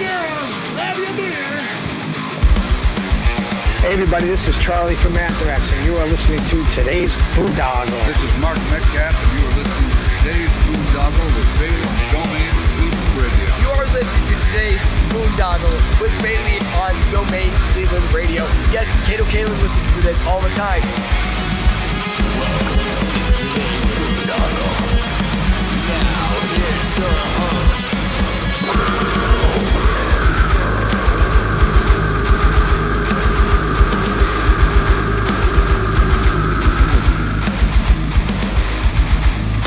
girls, grab your beers. Hey everybody, this is Charlie from Anthrax, and you are listening to today's Boondoggle. This is Mark Metcalf, and you are listening to today's Boondoggle with Bailey on Domain Cleveland Radio. You are listening to today's Boondoggle with Bailey on Domain Cleveland Radio. Yes, Kato Kalin listens to this all the time. Welcome to today's Boondoggle. Now here's your host.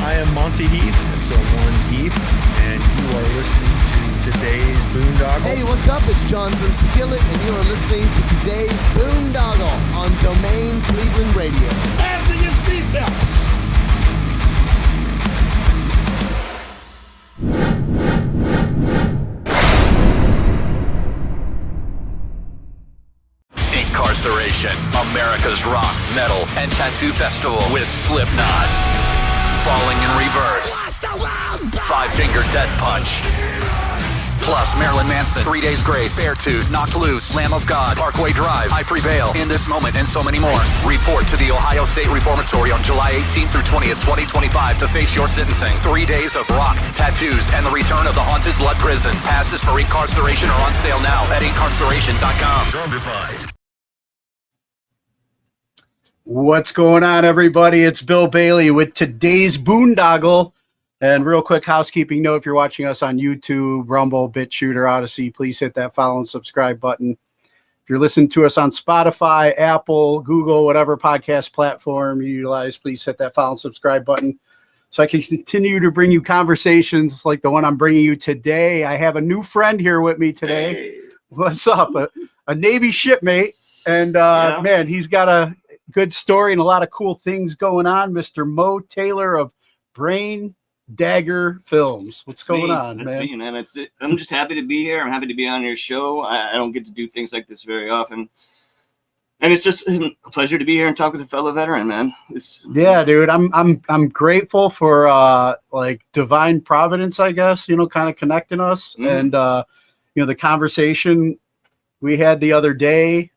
I am Monty Heath, so one Heath, and you are listening to today's Boondoggle. Hey, what's up? It's John from Skillet, and you are listening to today's Boondoggle on Domain Cleveland Radio. Fasten your seatbelts. Incarceration, America's rock, metal, and tattoo festival with Slipknot. Falling in Reverse, Five Finger Death Punch, plus Marilyn Manson, 3 Days Grace, Beartooth, Knocked Loose, Lamb of God, Parkway Drive, I Prevail, In This Moment, and so many more. Report to the Ohio State Reformatory on July 18th through 20th, 2025 to face your sentencing. 3 days of rock, tattoos, and the return of the Haunted Blood Prison. Passes for Incarceration are on sale now at incarceration.com. Zombified. What's going on, everybody? It's Bill Bailey with today's Boondoggle. And real quick housekeeping note, if you're watching us on YouTube, Rumble, BitChute, or Odyssey, please hit that follow and subscribe button. If you're listening to us on Spotify, Apple, Google, whatever podcast platform you utilize, please hit that follow and subscribe button so I can continue to bring you conversations like the one I'm bringing you today. I have a new friend here with me today. Hey. What's up? A Navy shipmate. And, man, he's got a good story and a lot of cool things going on. Mr. Moe Taylor of Brain Dagger Films. What's going on, man? That's me, man. I'm just happy to be here. I'm happy to be on your show. I don't get to do things like this very often. And it's just a pleasure to be here and talk with a fellow veteran, man. Yeah, dude. I'm grateful for like divine providence, I guess, kind of connecting us. And the conversation we had the other day.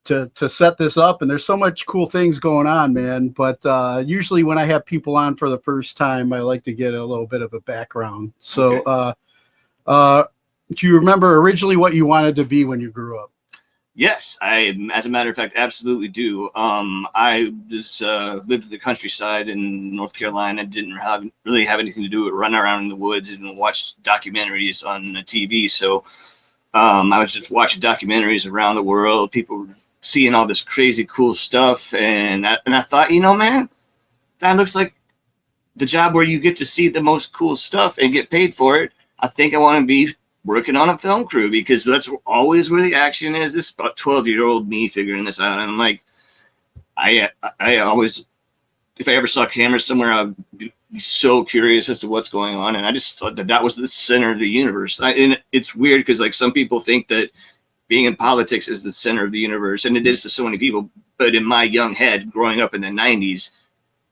To set this up, and there's so much cool things going on, man. But usually when I have people on for the first time, I like to get a little bit of a background. So do you remember originally what you wanted to be when you grew up? Yes, I, as a matter of fact, absolutely do. I was lived in the countryside in North Carolina. Didn't really have anything to do with running around in the woods and watch documentaries on the TV. So I was just watching documentaries around the world. People seeing all this crazy cool stuff, and I thought, man, that looks like the job where you get to see the most cool stuff and get paid for it. I think I want to be working on a film crew because that's always where the action is. This is about 12-year-old me figuring this out, and I'm like, I always, if I ever saw cameras somewhere, I'd be so curious as to what's going on, and I just thought that was the center of the universe. And it's weird because like some people think that being in politics is the center of the universe, and it is to so many people. But in my young head, growing up in the 90s,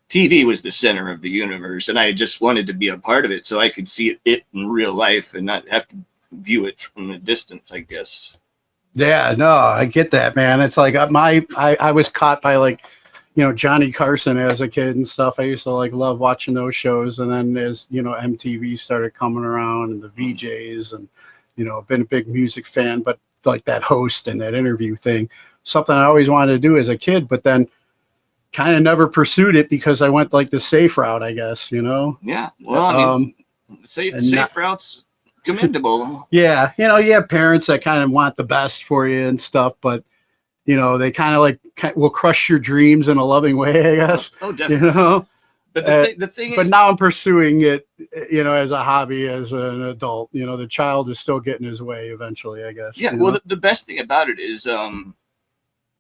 TV was the center of the universe, and I just wanted to be a part of it so I could see it in real life and not have to view it from a distance, I guess. Yeah, no, I get that, man. It's like I was caught by like, Johnny Carson as a kid and stuff. I used to like love watching those shows, and then as MTV started coming around and the VJs, and been a big music fan, but like that host and that interview thing, something I always wanted to do as a kid, but then kind of never pursued it because I went like the safe route, I guess, Yeah. Well, I mean, safe routes commendable. Yeah. You have parents that kind of want the best for you and stuff, but they kind of like will crush your dreams in a loving way, I guess. Oh, definitely. But the thing is, but now I'm pursuing it, as a hobby, as an adult. The child is still getting his way eventually, I guess. Yeah. Well, the best thing about it is,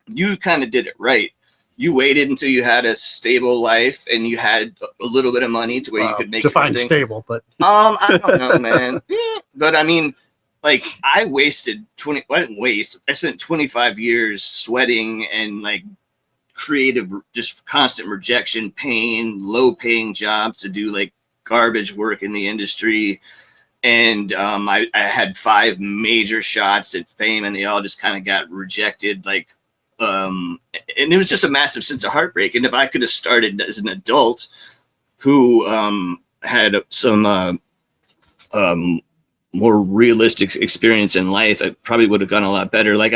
you kind of did it right. You waited until you had a stable life and you had a little bit of money to where you could make define stable, but I don't know, man. But I mean, like I didn't waste. I spent 25 years sweating and like creative, just constant rejection, pain, low paying jobs to do like garbage work in the industry. And I had 5 major shots at fame, and they all just kind of got rejected. Like, and it was just a massive sense of heartbreak. And if I could have started as an adult who had some more realistic experience in life, I probably would have gone a lot better. Like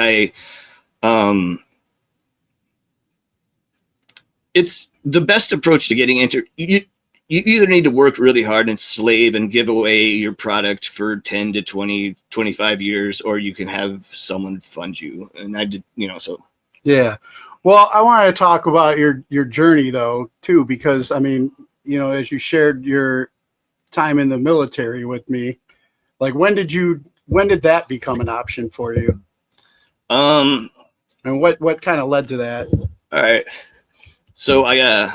it's the best approach to getting into you either need to work really hard and slave and give away your product for 10 to 20, 25 years, or you can have someone fund you. And I did, so. Yeah. Well, I want to talk about your journey though, too, because I mean, as you shared your time in the military with me, like when did that become an option for you? And what kind of led to that? All right. So I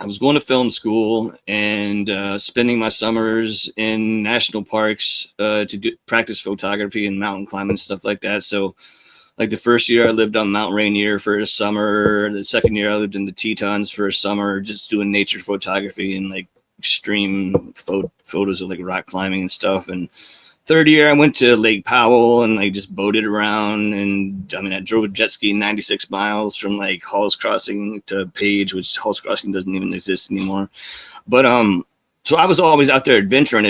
was going to film school and spending my summers in national parks to practice photography and mountain climbing and stuff like that. So like the first year I lived on Mount Rainier for a summer. The second year I lived in the Tetons for a summer, just doing nature photography and like extreme photos of like rock climbing and stuff. And third year I went to Lake Powell and I just boated around, and I mean I drove a jet ski 96 miles from like Halls Crossing to Page, which Halls Crossing doesn't even exist anymore. But so I was always out there adventuring.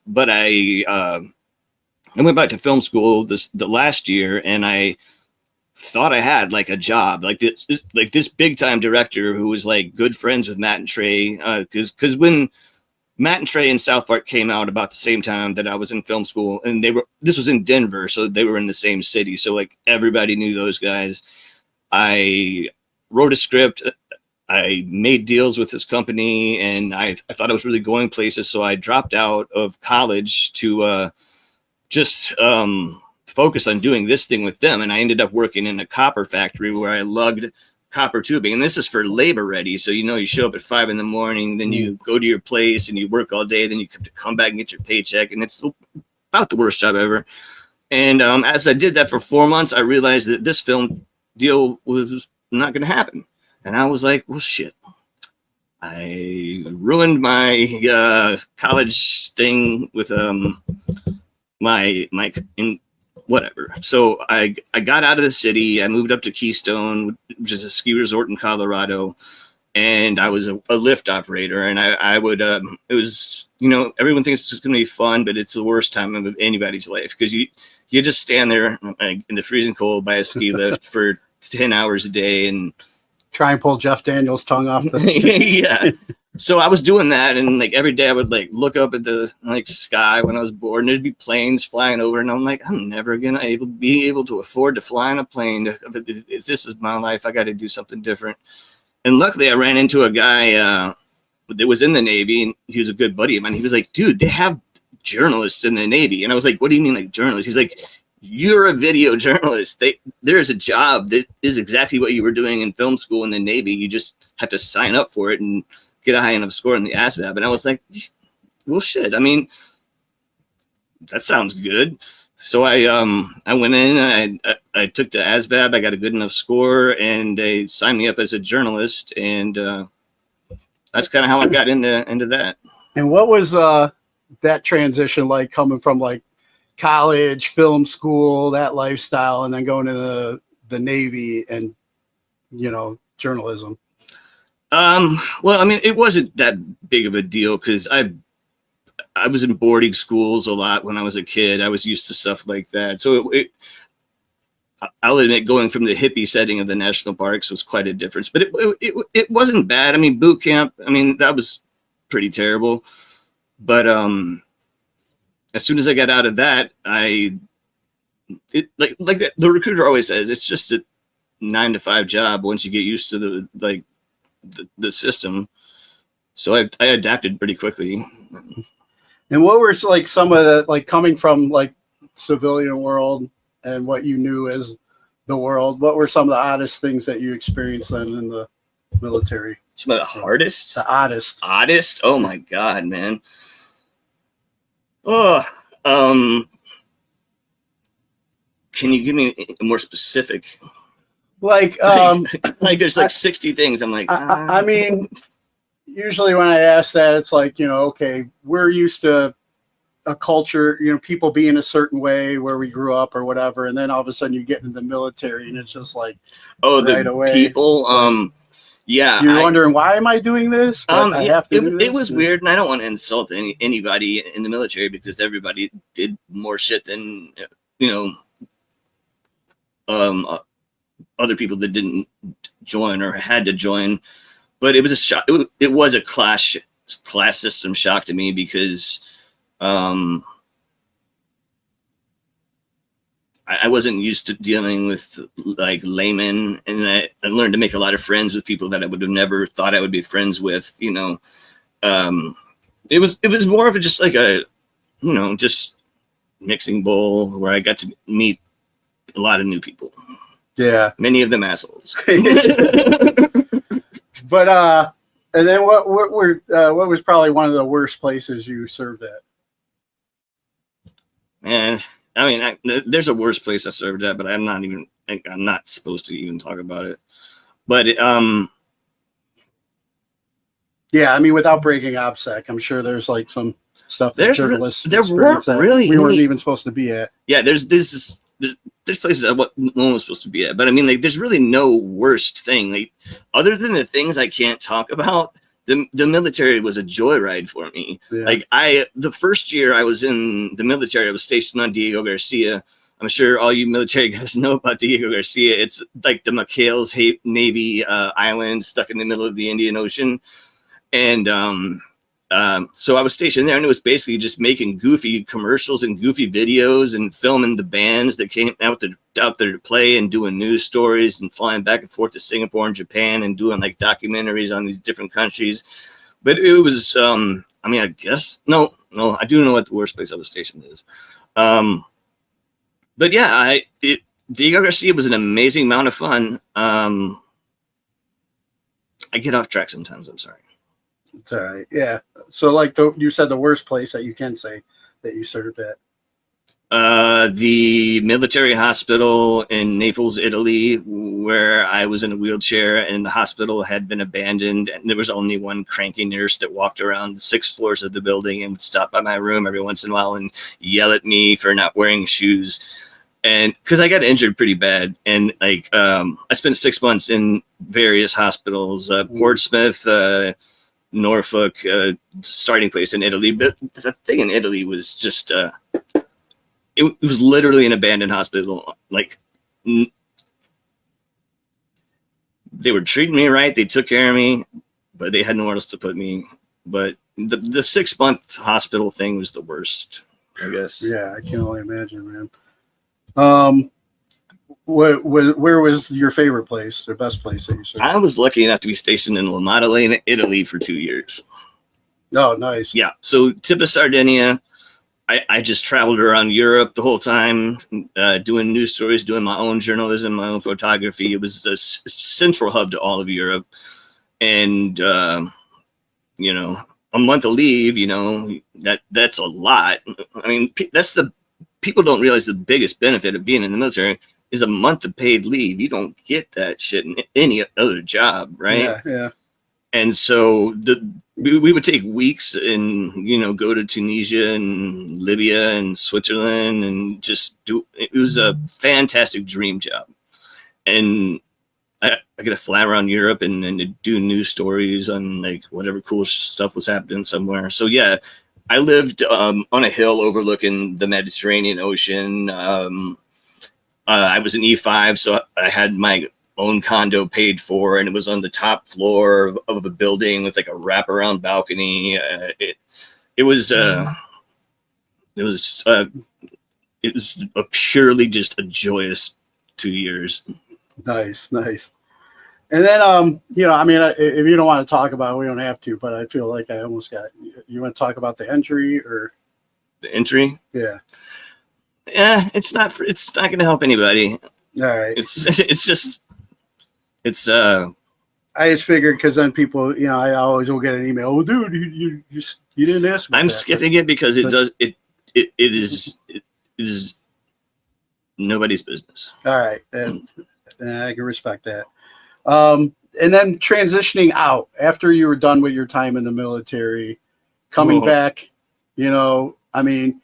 But I went back to film school the last year, and I thought I had like a job, like this big time director who was like good friends with Matt and Trey, because when Matt and Trey in South Park came out about the same time that I was in film school, and this was in Denver, so they were in the same city. So like everybody knew those guys. I wrote a script. I made deals with this company, and I thought I was really going places. So I dropped out of college to just focus on doing this thing with them. And I ended up working in a copper factory where I lugged copper tubing, and this is for labor ready. So you show up at 5 a.m, then you go to your place and you work all day, then you come back and get your paycheck, and it's about the worst job ever. And as I did that for 4 months, I realized that this film deal was not going to happen, and I was like, well, shit, I ruined my college thing with my whatever. So I got out of the city. I moved up to Keystone, which is a ski resort in Colorado, and I was a lift operator. And I would it was, everyone thinks it's just gonna be fun, but it's the worst time of anybody's life, because you just stand there in the freezing cold by a ski lift for 10 hours a day and try and pull Jeff Daniels' tongue off the yeah. So I was doing that, and like every day I would like look up at the like sky when I was bored, and there'd be planes flying over, and I'm like, I'm never gonna be able to afford to fly on a plane. If this is my life, I got to do something different. And luckily, I ran into a guy that was in the Navy, and he was a good buddy of mine. He was like, dude, they have journalists in the Navy, and I was like, what do you mean like journalists? He's like, you're a video journalist. There's a job that is exactly what you were doing in film school in the Navy. You just have to sign up for it and get a high enough score in the ASVAB. And I was like, well, shit. I mean, that sounds good. So I went in, and I took the ASVAB. I got a good enough score, and they signed me up as a journalist. And that's kind of how I got into that. And what was that transition like, coming from like college, film school, that lifestyle, and then going to the Navy and, journalism? Well, I meit wasn't that big of a deal, because I was in boarding schools a lot when I was a kid. I was used to stuff like that. So I'll admit, going from the hippie setting of the national parks was quite a difference, but it wasn't bad. Boot camp, that was pretty terrible. But as soon as I got out of that, like the recruiter always says, it's just a 9-to-5 job once you get used to the system. So I adapted pretty quickly. And what were like some of the, like, coming from like civilian world and what you knew as the world, what were some of the oddest things that you experienced then in the military? Some of the hardest? The oddest. Oddest? Oh my God, man. Oh, can you give me a more specific? Like, like there's like 60 things. I'm like, usually when I ask that, it's like, okay, we're used to a culture, people being a certain way where we grew up or whatever, and then all of a sudden you get into the military and it's just like, right away. People, yeah, you're wondering, why am I doing this? But I have to do this? It was weird, and I don't want to insult anybody in the military because everybody did more shit than other people that didn't join or had to join. But it was a shock. It was a class system shock to me because I wasn't used to dealing with like laymen, and I learned to make a lot of friends with people that I would have never thought I would be friends with. It was more of just like a just mixing bowl where I got to meet a lot of new people. Yeah, many of them assholes. But and then what was probably one of the worst places you served at? And I mean, there's a worse place I served at, but I'm not supposed to even talk about it. But yeah, I mean, without breaking OPSEC, I'm sure there's like some stuff that journalists there weren't really we weren't even supposed to be at. Yeah, there's places that no one was supposed to be at, but I mean, like, there's really no worst thing. Like, other than the things I can't talk about, the military was a joyride for me. Yeah. Like, the first year I was in the military, I was stationed on Diego Garcia. I'm sure all you military guys know about Diego Garcia. It's like the McHale's Navy island stuck in the middle of the Indian Ocean. And so I was stationed there, and it was basically just making goofy commercials and goofy videos and filming the bands that came out there to play and doing news stories and flying back and forth to Singapore and Japan and doing like documentaries on these different countries. But it was, I mean, I guess, no, I do know what the worst place I was stationed is. But yeah, Diego Garcia was an amazing amount of fun. I get off track sometimes. I'm sorry. It's all right. Yeah. So like you said, the worst place that you can say that you served at. The military hospital in Naples, Italy, where I was in a wheelchair and the hospital had been abandoned, and there was only one cranky nurse that walked around the 6 floors of the building and would stop by my room every once in a while and yell at me for not wearing shoes. And because I got injured pretty bad, and like I spent 6 months in various hospitals, Portsmouth, Norfolk, starting place in Italy. But the thing in Italy was just it was literally an abandoned hospital. Like, they were treating me right, they took care of me, but they had nowhere else to put me. But the 6 month hospital thing was the worst, I guess. Yeah, I can only imagine, man. Where was your favorite place, or best place that you served? I was lucky enough to be stationed in La Maddalena, Italy for 2 years. Oh, nice. Yeah. So tip of Sardinia, I just traveled around Europe the whole time, doing news stories, doing my own journalism, my own photography. It was a central hub to all of Europe. And, a month of leave, that's a lot. I mean, people don't realize the biggest benefit of being in the military is a month of paid leave. You don't get that shit in any other job, right? Yeah. And so we would take weeks and, go to Tunisia and Libya and Switzerland and just it was a fantastic dream job. And I got to fly around Europe and do news stories on like whatever cool stuff was happening somewhere. So yeah, I lived on a hill overlooking the Mediterranean Ocean. I was an E5, so I had my own condo paid for, and it was on the top floor of a building with like a wraparound balcony. It was a purely just a joyous 2 years. Nice. And then, I mean, if you don't want to talk about it, we don't have to, but I feel like I almost got, you want to talk about the entry or? The entry? Yeah. Yeah, it's not going to help anybody. All right. I just figured because then people, I always will get an email. Oh, dude, you didn't ask me. I'm skipping it because it is nobody's business. All right, and I can respect that. And then transitioning out after you were done with your time in the military, coming back, I mean,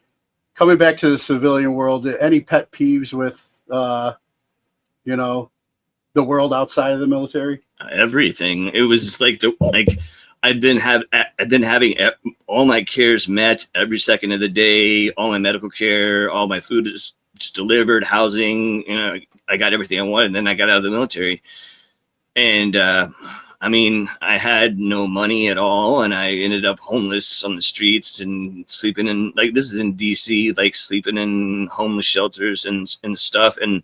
coming back to the civilian world, any pet peeves with, the world outside of the military? Everything. It was like I've been having all my cares met every second of the day, all my medical care, all my food is just delivered, housing, I got everything I wanted. And then I got out of the military. And I mean, I had no money at all, and I ended up homeless on the streets and sleeping in, like, this is in DC, like sleeping in homeless shelters and stuff, and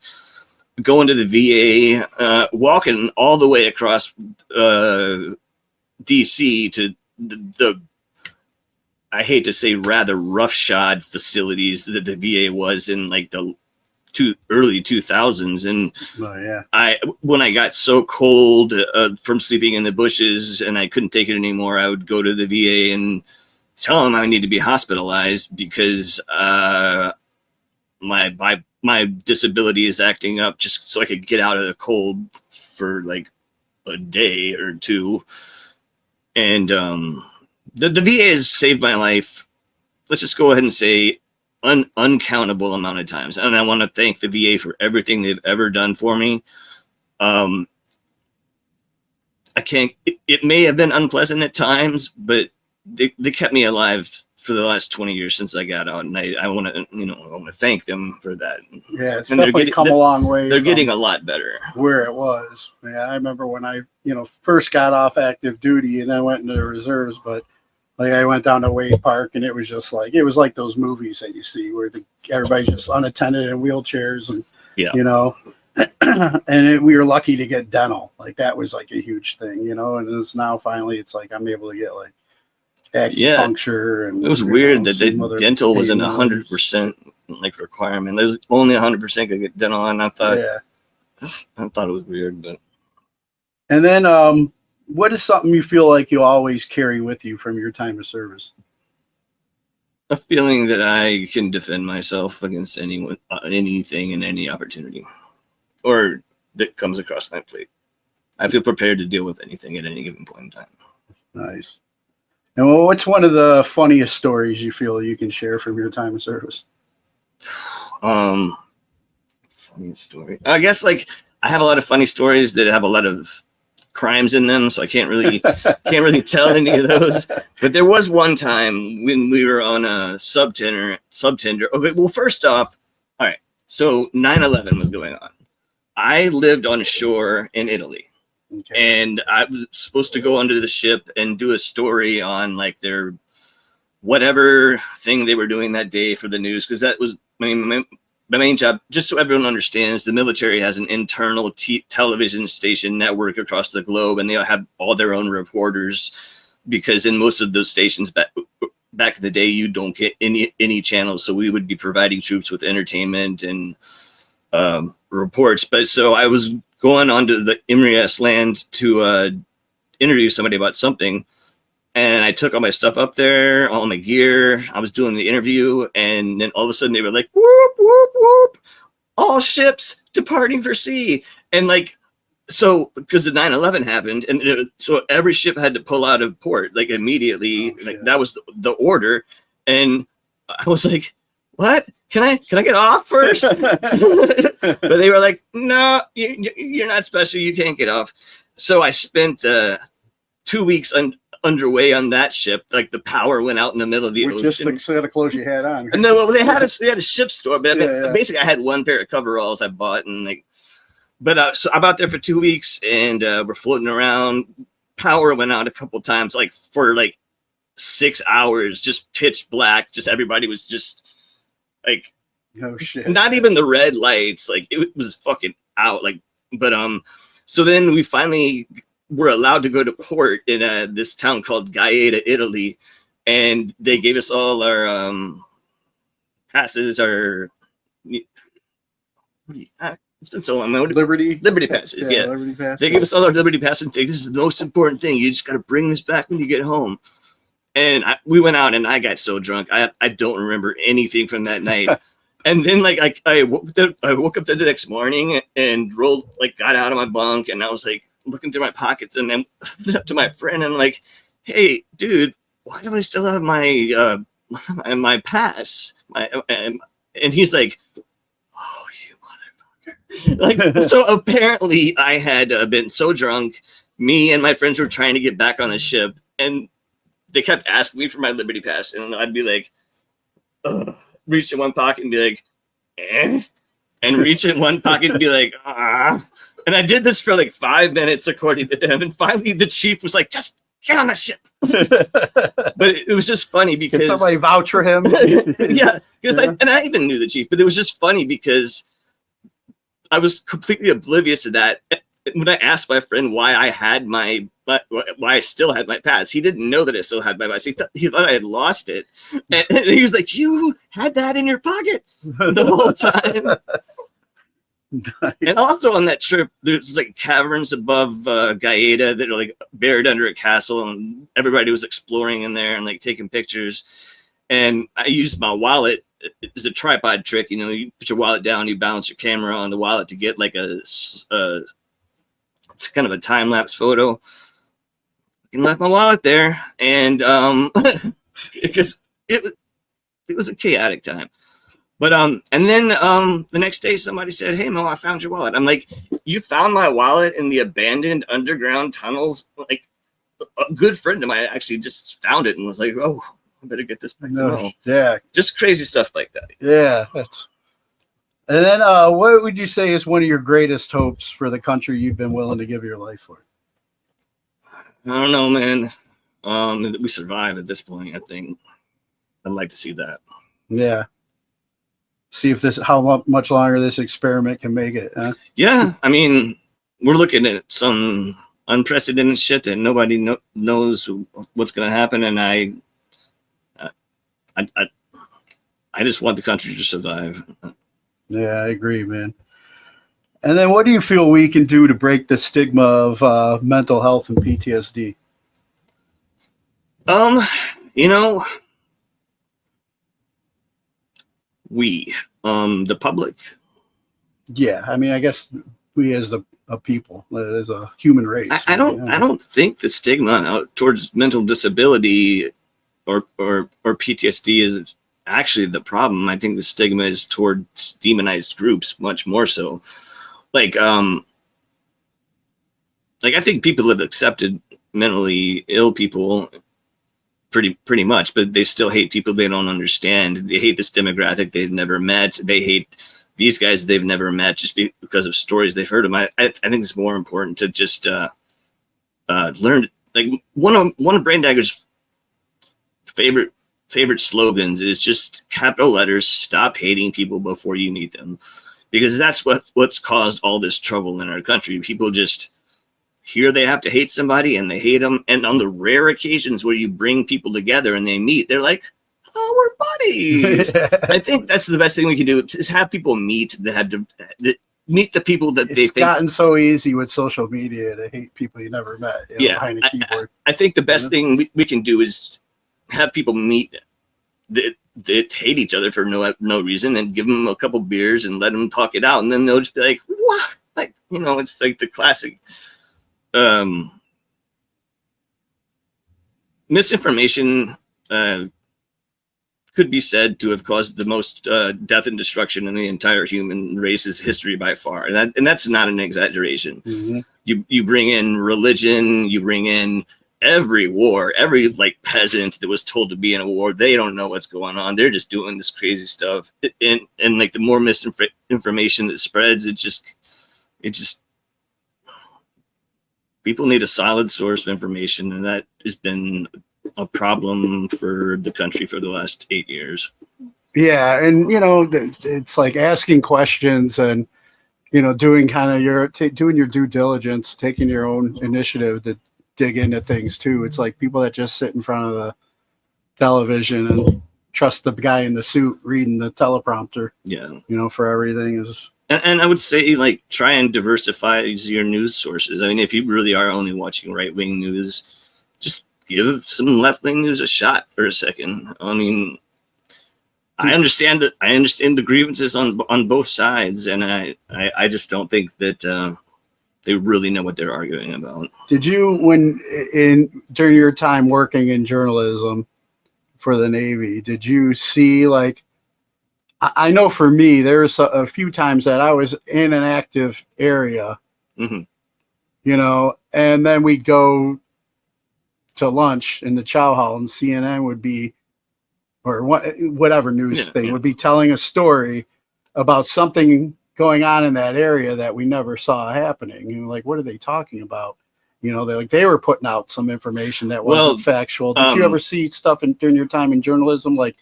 going to the VA, walking all the way across DC to the I hate to say rather roughshod facilities that the VA was in, like the early 2000s. And when I got so cold from sleeping in the bushes and I couldn't take it anymore, I would go to the VA and tell them I need to be hospitalized because my disability is acting up, just so I could get out of the cold for like a day or two. And the VA has saved my life. Let's just go ahead and say uncountable amount of times. And I want to thank the VA for everything they've ever done for me. It may have been unpleasant at times, but they kept me alive for the last 20 years since I got out. And I want to thank them for that. Yeah, it's definitely come a long way. They're getting a lot better. Where it was. Yeah, I remember when I, first got off active duty and then went into the reserves, but like I went down to Wade Park and it was just like, it was like those movies that you see where everybody's just unattended in wheelchairs and, and we were lucky to get dental. Like that was like a huge thing, and it's now finally, it's like, I'm able to get like acupuncture. And it was weird that the dental wasn't 100% like requirement. There's only 100% could get dental. And I thought it was weird, but. And then, what is something you feel like you always carry with you from your time of service? A feeling that I can defend myself against anyone, anything, and any opportunity, or that comes across my plate. I feel prepared to deal with anything at any given point in time. Nice. And what's one of the funniest stories you feel you can share from your time of service? Funny story. I guess like I have a lot of funny stories that have a lot of crimes in them, so I can't really tell any of those. But there was one time when we were on a subtender. Okay, well, first off, all right, so 9/11 was going on. I lived on shore in Italy, and I was supposed to go under the ship and do a story on like their whatever thing they were doing that day for the news, because that was my main job. Just so everyone understands, the military has an internal television station network across the globe, and they have all their own reporters, because in most of those stations back in the day, you don't get any channels. So we would be providing troops with entertainment and reports. But so I was going onto the Imrias land to interview somebody about something. And I took all my stuff up there, all my gear. I was doing the interview, and then all of a sudden they were like, whoop, whoop, whoop, all ships departing for sea. And like, so because the 9/11 happened, and so every ship had to pull out of port, like immediately. That was the order. And I was like, what? Can I get off first? But they were like, no, you're not special. You can't get off. So I spent 2 weeks underway on that ship. Like the power went out in the middle of the ocean. Just like had a clothes you had on. No, well, they had a ship store, but basically I had one pair of coveralls I bought, and like, but so I'm out there for 2 weeks, and we're floating around. Power went out a couple times, like for like 6 hours, just pitch black. Just everybody was just like, no shit. Not even the red lights, like it was fucking out. Like, but so then we finally were allowed to go to port in this town called Gaeta, Italy, and they gave us all our passes. It's been so long. Liberty passes. Yeah. Liberty passes. They gave us all our Liberty passes and think this is the most important thing. You just got to bring this back when you get home. And we went out, and I got so drunk. I don't remember anything from that night. And then like I woke up the next morning and got out of my bunk, and I was like, looking through my pockets, and then up to my friend, and I'm like, "Hey, dude, why do I still have my my pass?" And he's like, "Oh, you motherfucker!" Like, so apparently, I had been so drunk. Me and my friends were trying to get back on the ship, and they kept asking me for my Liberty Pass, and I'd be like, reach in one pocket and be like, eh? And reach in one pocket and be like, ah. And I did this for like 5 minutes, according to him. And finally, the chief was like, just get on the ship. But it was just funny because Can somebody vouch for him. yeah, because I even knew the chief, but it was just funny because I was completely oblivious to that. When I asked my friend why I had why I still had my pass, he didn't know that I still had my pass. He thought I had lost it, and he was like, "You had that in your pocket the whole time." Nice. And also on that trip, there's like caverns above Gaeta that are like buried under a castle, and everybody was exploring in there and like taking pictures. And I used my wallet. It's a tripod trick, you know. You put your wallet down, you balance your camera on the wallet to get like it's kind of a time-lapse photo. I left my wallet there, and because it was a chaotic time. But and then the next day somebody said, "Hey Mo, I found your wallet." I'm like, "You found my wallet in the abandoned underground tunnels?" Like, a good friend of mine actually just found it and was like, "Oh, I better get this back to Mo." Yeah, just crazy stuff like that. Yeah. And then what would you say is one of your greatest hopes for the country you've been willing to give your life for? I don't know, man. That we survive at this point. I think I'd like to see that. Yeah. See if how much longer this experiment can make it. Huh? Yeah. I mean, we're looking at some unprecedented shit that nobody knows what's going to happen. And I just want the country to survive. Yeah, I agree, man. And then what do you feel we can do to break the stigma of mental health and PTSD? You know, the public. Yeah, I mean, I guess we as a people, as a human race. I don't think the stigma towards mental disability or PTSD is actually the problem. I think the stigma is towards demonized groups much more so. Like I think people have accepted mentally ill people pretty much, but they still hate people they don't understand. They hate this demographic they've never met. They hate these guys they've never met just because of stories they've heard of. I think it's more important to just learn. Like one of Brain Dagger's favorite slogans is just capital letters: stop hating people before you meet them, because that's what's caused all this trouble in our country. People just hear they have to hate somebody and they hate them, and on the rare occasions where you bring people together and they meet, they're like, "Oh, we're buddies." I think that's the best thing we can do, is have people meet that meet the people that they think. It's gotten so easy with social media to hate people you never met. Behind a keyboard. I think the best thing we can do is have people meet that hate each other for no reason, and give them a couple beers and let them talk it out, and then they'll just be like, "What?" Like, it's like the classic misinformation could be said to have caused the most death and destruction in the entire human race's history by far, and that's not an exaggeration. Mm-hmm. You bring in religion, you bring in every war, every like peasant that was told to be in a war, they don't know what's going on. They're just doing this crazy stuff. And like the more misinformation that spreads, it just people need a solid source of information. And that has been a problem for the country for the last 8 years. Yeah. And, it's like asking questions and, doing kind of doing your due diligence, taking your own initiative to dig into things too. It's like people that just sit in front of the television and trust the guy in the suit reading the teleprompter. Yeah. For everything is. And I would say, like, try and diversify your news sources. I mean, if you really are only watching right-wing news, just give some left-wing news a shot for a second. I mean, I understand the grievances on both sides, and I just don't think that they really know what they're arguing about. Did you, during your time working in journalism for the Navy, did you see, like, I know for me, there's a few times that I was in an active area, Mm-hmm. you know, and then we'd go to lunch in the chow hall, and CNN would be, or whatever news thing would be telling a story about something going on in that area that we never saw happening. You know, like, what are they talking about? You know, they were putting out some information that wasn't factual. Did you ever see stuff during your time in journalism, like,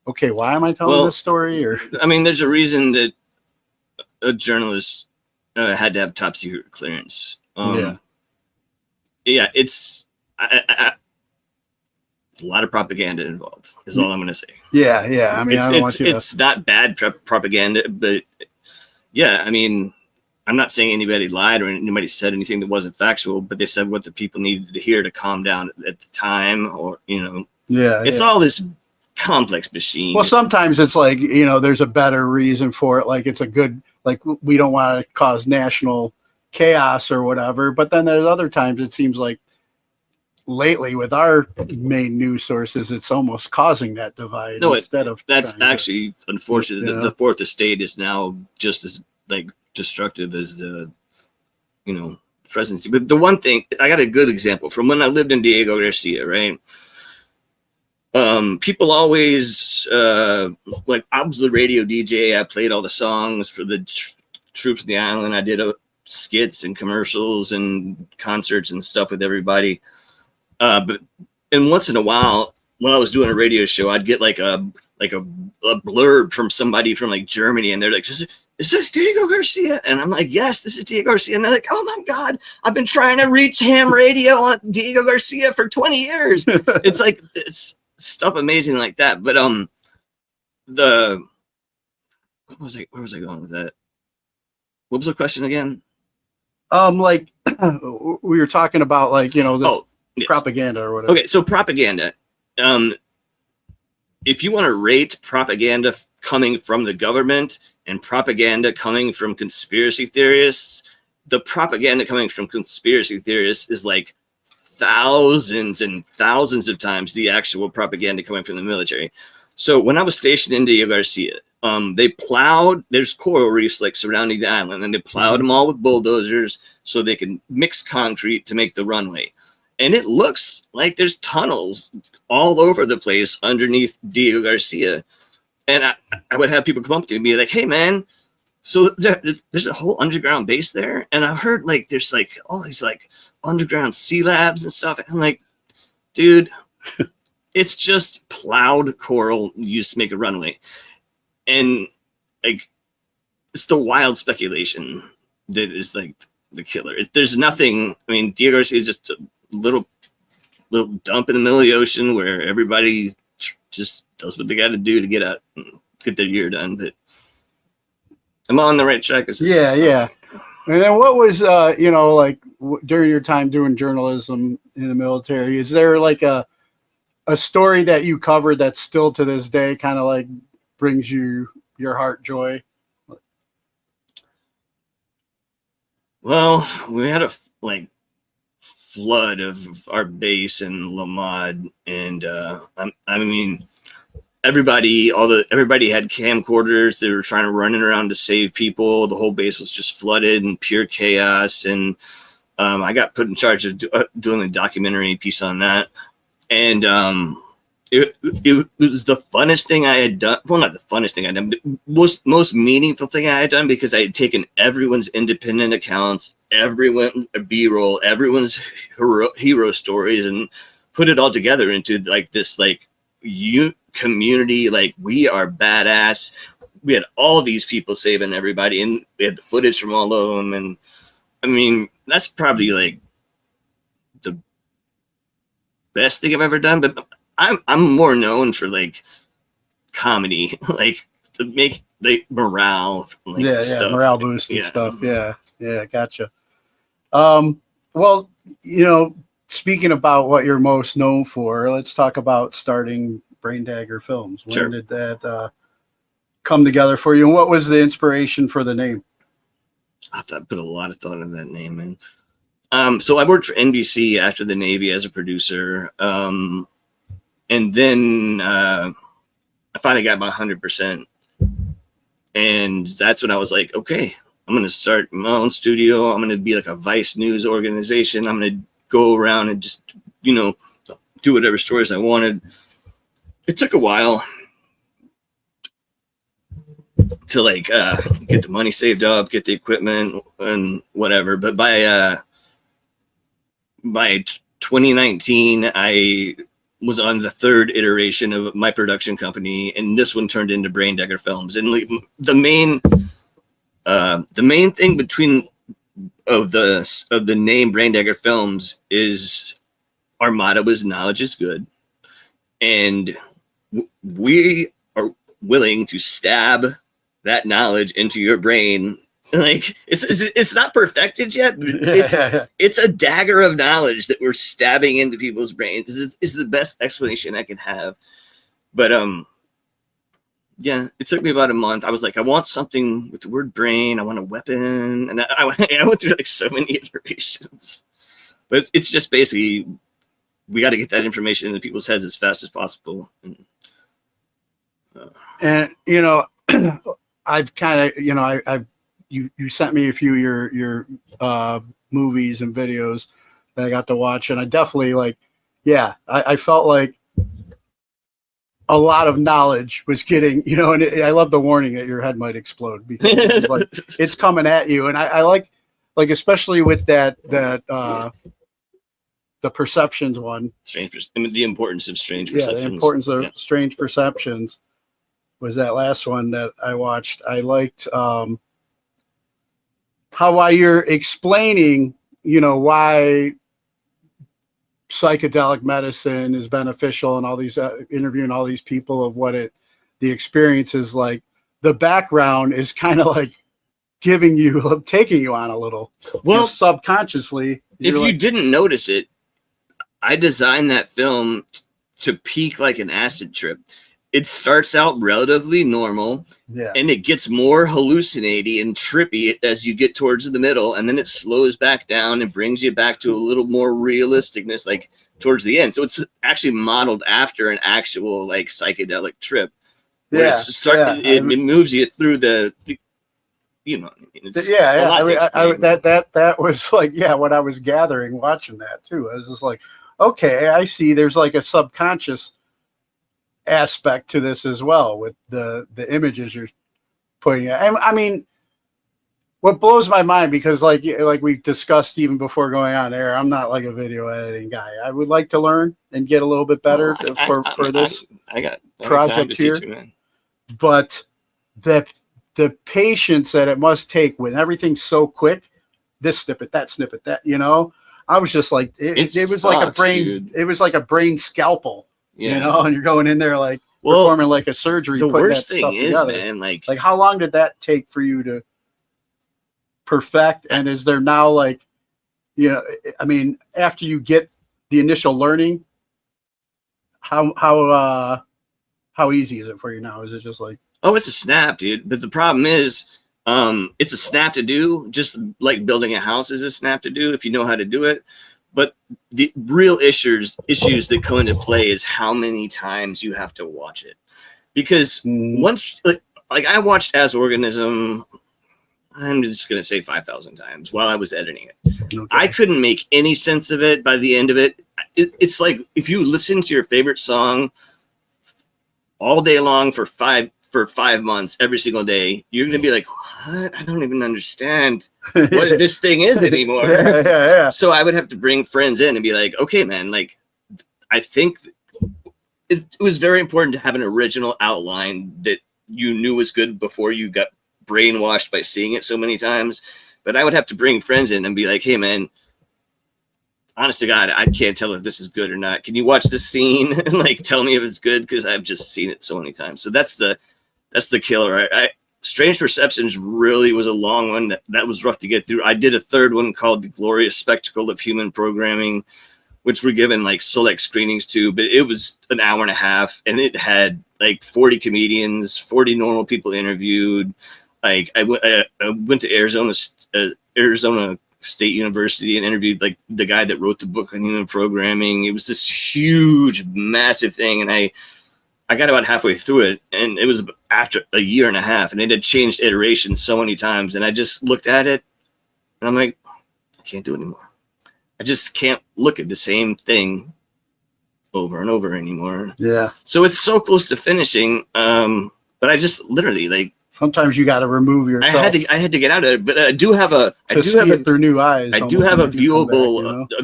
okay, why am I telling this story? Or I mean, there's a reason that a journalist had to have top secret clearance. It's a lot of propaganda involved. Is all I'm going to say. Yeah. I mean, I don't want you to... It's not bad propaganda, but yeah, I mean, I'm not saying anybody lied or anybody said anything that wasn't factual, but they said what the people needed to hear to calm down at the time, or, you know, it's all this complex machine. Well, sometimes it's like, you know, there's a better reason for it. Like, it's a good, like, we don't want to cause national chaos or whatever. But then there's other times it seems like lately with our main news sources, it's almost causing that divide that's actually unfortunate. The fourth estate is now just as like destructive as the, you know, presidency. But the one thing, I got a good example from when I lived in Diego Garcia, right? People always, like, I was the radio DJ. I played all the songs for the troops of the island. I did skits and commercials and concerts and stuff with everybody. And once in a while, when I was doing a radio show, I'd get like a blurb from somebody from like Germany, and they're like, "Is this Diego Garcia?" And I'm like, "Yes, this is Diego Garcia." And they're like, "Oh my God, I've been trying to reach ham radio on Diego Garcia for 20 years." It's like, it's stuff amazing like that. But where was I going with that? What was the question again? Like, we were talking about, like, you know, this propaganda or whatever. Okay, so propaganda. If you want to rate propaganda coming from the government and propaganda coming from conspiracy theorists, the propaganda coming from conspiracy theorists is like thousands and thousands of times the actual propaganda coming from the military. So when I was stationed in Diego Garcia, they plowed, there's coral reefs like surrounding the island, and they plowed them all with bulldozers so they can mix concrete to make the runway. And it looks like there's tunnels all over the place underneath Diego Garcia. And I would have people come up to me and be like, "Hey man, so there's a whole underground base there, and I've heard like there's like all these like underground sea labs and stuff." And I'm like, "Dude, it's just plowed coral used to make a runway." And like, it's the wild speculation that is like the killer. There's nothing. I mean, Diego Garcia is just a little dump in the middle of the ocean where everybody just does what they got to do to get their year done. But I'm on the right track. Yeah. And then what was, you know, like during your time doing journalism in the military, is there like a story that you covered that still to this day kind of like brings you your heart joy? Well, we had a flood of our base in Lamad, and I mean, everybody had camcorders. They were trying to run around to save people. The whole base was just flooded and pure chaos. And I got put in charge of doing the documentary piece on that. And it was the funnest thing I had done. Well, not the funnest thing I'd done, but most meaningful thing I had done, because I had taken everyone's independent accounts, everyone B-roll, everyone's hero stories, and put it all together into like this like community. Like, we are badass. We had all these people saving everybody, and we had the footage from all of them. And I mean, that's probably like the best thing I've ever done. But I'm more known for like comedy, like to make like morale, stuff. Morale boost and stuff. Yeah, gotcha. Well, you know, speaking about what you're most known for, let's talk about starting Brain Dagger Films. When did that come together for you, and what was the inspiration for the name? I put a lot of thought into that name, man. So I worked for NBC after the Navy as a producer. And then I finally got my 100%. And that's when I was like, okay, I'm going to start my own studio. I'm going to be like a Vice News organization. I'm going to go around and just, do whatever stories I wanted. It took a while to like get the money saved up, get the equipment and whatever. But by 2019, I was on the third iteration of my production company, and this one turned into Brain Dagger Films. And like, the main thing between of the name Brain Dagger Films is our motto is knowledge is good, and we are willing to stab that knowledge into your brain. Like it's not perfected yet, but it's a dagger of knowledge that we're stabbing into people's brains. Is the best explanation I can have. But yeah, it took me about a month. I was like, I want something with the word brain. I want a weapon, and I went through like so many iterations. But it's just basically we got to get that information into people's heads as fast as possible. And I've kind of you sent me a few of your movies and videos that I got to watch, and I definitely I felt like a lot of knowledge was getting, and I love the warning that your head might explode because it's, like, it's coming at you. And I like especially with that the perceptions one, the importance of strange perceptions. The importance of strange perceptions was that last one that I watched. I liked how while you're explaining, why psychedelic medicine is beneficial and all these interviewing all these people of what the experience is like, the background is kind of like taking you on a little, subconsciously. If you didn't notice it, I designed that film to peak like an acid trip. It starts out relatively normal, and it gets more hallucinating and trippy as you get towards the middle, and then it slows back down and brings you back to a little more realisticness, like towards the end. So it's actually modeled after an actual like psychedelic trip. It moves you through the, that was like what I was gathering watching that too. I was just like, okay, I see. There's like a subconscious aspect to this as well with the images you're putting in. I mean, what blows my mind, because like we discussed even before going on air, I'm not like a video editing guy. I would like to learn and get a little bit better for this project here. But the patience that it must take when everything's so quick, this snippet, that snippet, that, I was just like, it was like a brain, dude. It was like a brain scalpel. And you're going in there like performing like a surgery. The worst thing is, man, like how long did that take for you to perfect? And is there now like, I mean, after you get the initial learning, how easy is it for you now? Is it just like, oh, it's a snap, dude? But the problem is, it's a snap to do, just like building a house is a snap to do if you know how to do it. But the real issues that come into play is how many times you have to watch it. Because once, like I watched As Organism, I'm just going to say 5,000 times while I was editing it. Okay. I couldn't make any sense of it by the end of it. It's like if you listen to your favorite song all day long for 5 months, every single day, you're going to be like, what? I don't even understand what this thing is anymore. Yeah. So I would have to bring friends in and be like, okay, man, like, I think it was very important to have an original outline that you knew was good before you got brainwashed by seeing it so many times. But I would have to bring friends in and be like, hey, man, honest to God, I can't tell if this is good or not. Can you watch this scene and like tell me if it's good? Because I've just seen it so many times. So that's the killer. Strange Perceptions really was a long one. That was rough to get through. I did a third one called The Glorious Spectacle of Human Programming, which we're given like select screenings to, but it was an hour and a half, and it had like 40 comedians, 40 normal people interviewed. Like I went to Arizona State University and interviewed like the guy that wrote the book on human programming. It was this huge, massive thing, and I got about halfway through it, and it was after a year and a half, and it had changed iterations so many times, and I just looked at it, and I'm like, I can't do it anymore. I just can't look at the same thing over and over anymore. Yeah. So it's so close to finishing, but I just literally like. Sometimes you got to remove yourself. I had to get out of it, but I do have it through new eyes. I do have a viewable,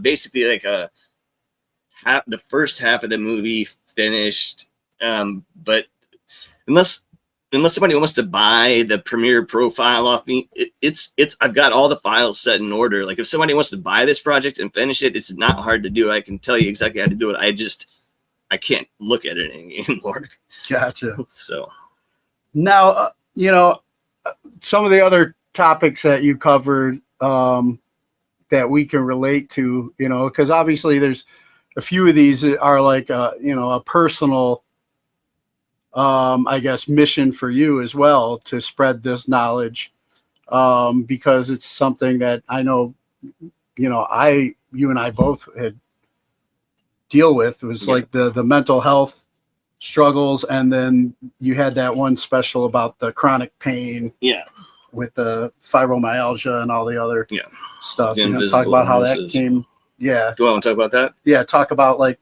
basically like the first half of the movie finished. But unless somebody wants to buy the Premiere profile off me, it's I've got all the files set in order. Like if somebody wants to buy this project and finish it, it's not hard to do. I can tell you exactly how to do it. I can't look at it anymore. Gotcha. So. Now, some of the other topics that you covered that we can relate to, because obviously there's a few of these that are like, a personal, I guess, mission for you as well to spread this knowledge because it's something that I know, you and I both had deal with. It was like the mental health struggles, and then you had that one special about the chronic pain with the fibromyalgia and all the other stuff. Talk about how that came. Do I want to talk about that? Yeah, talk about like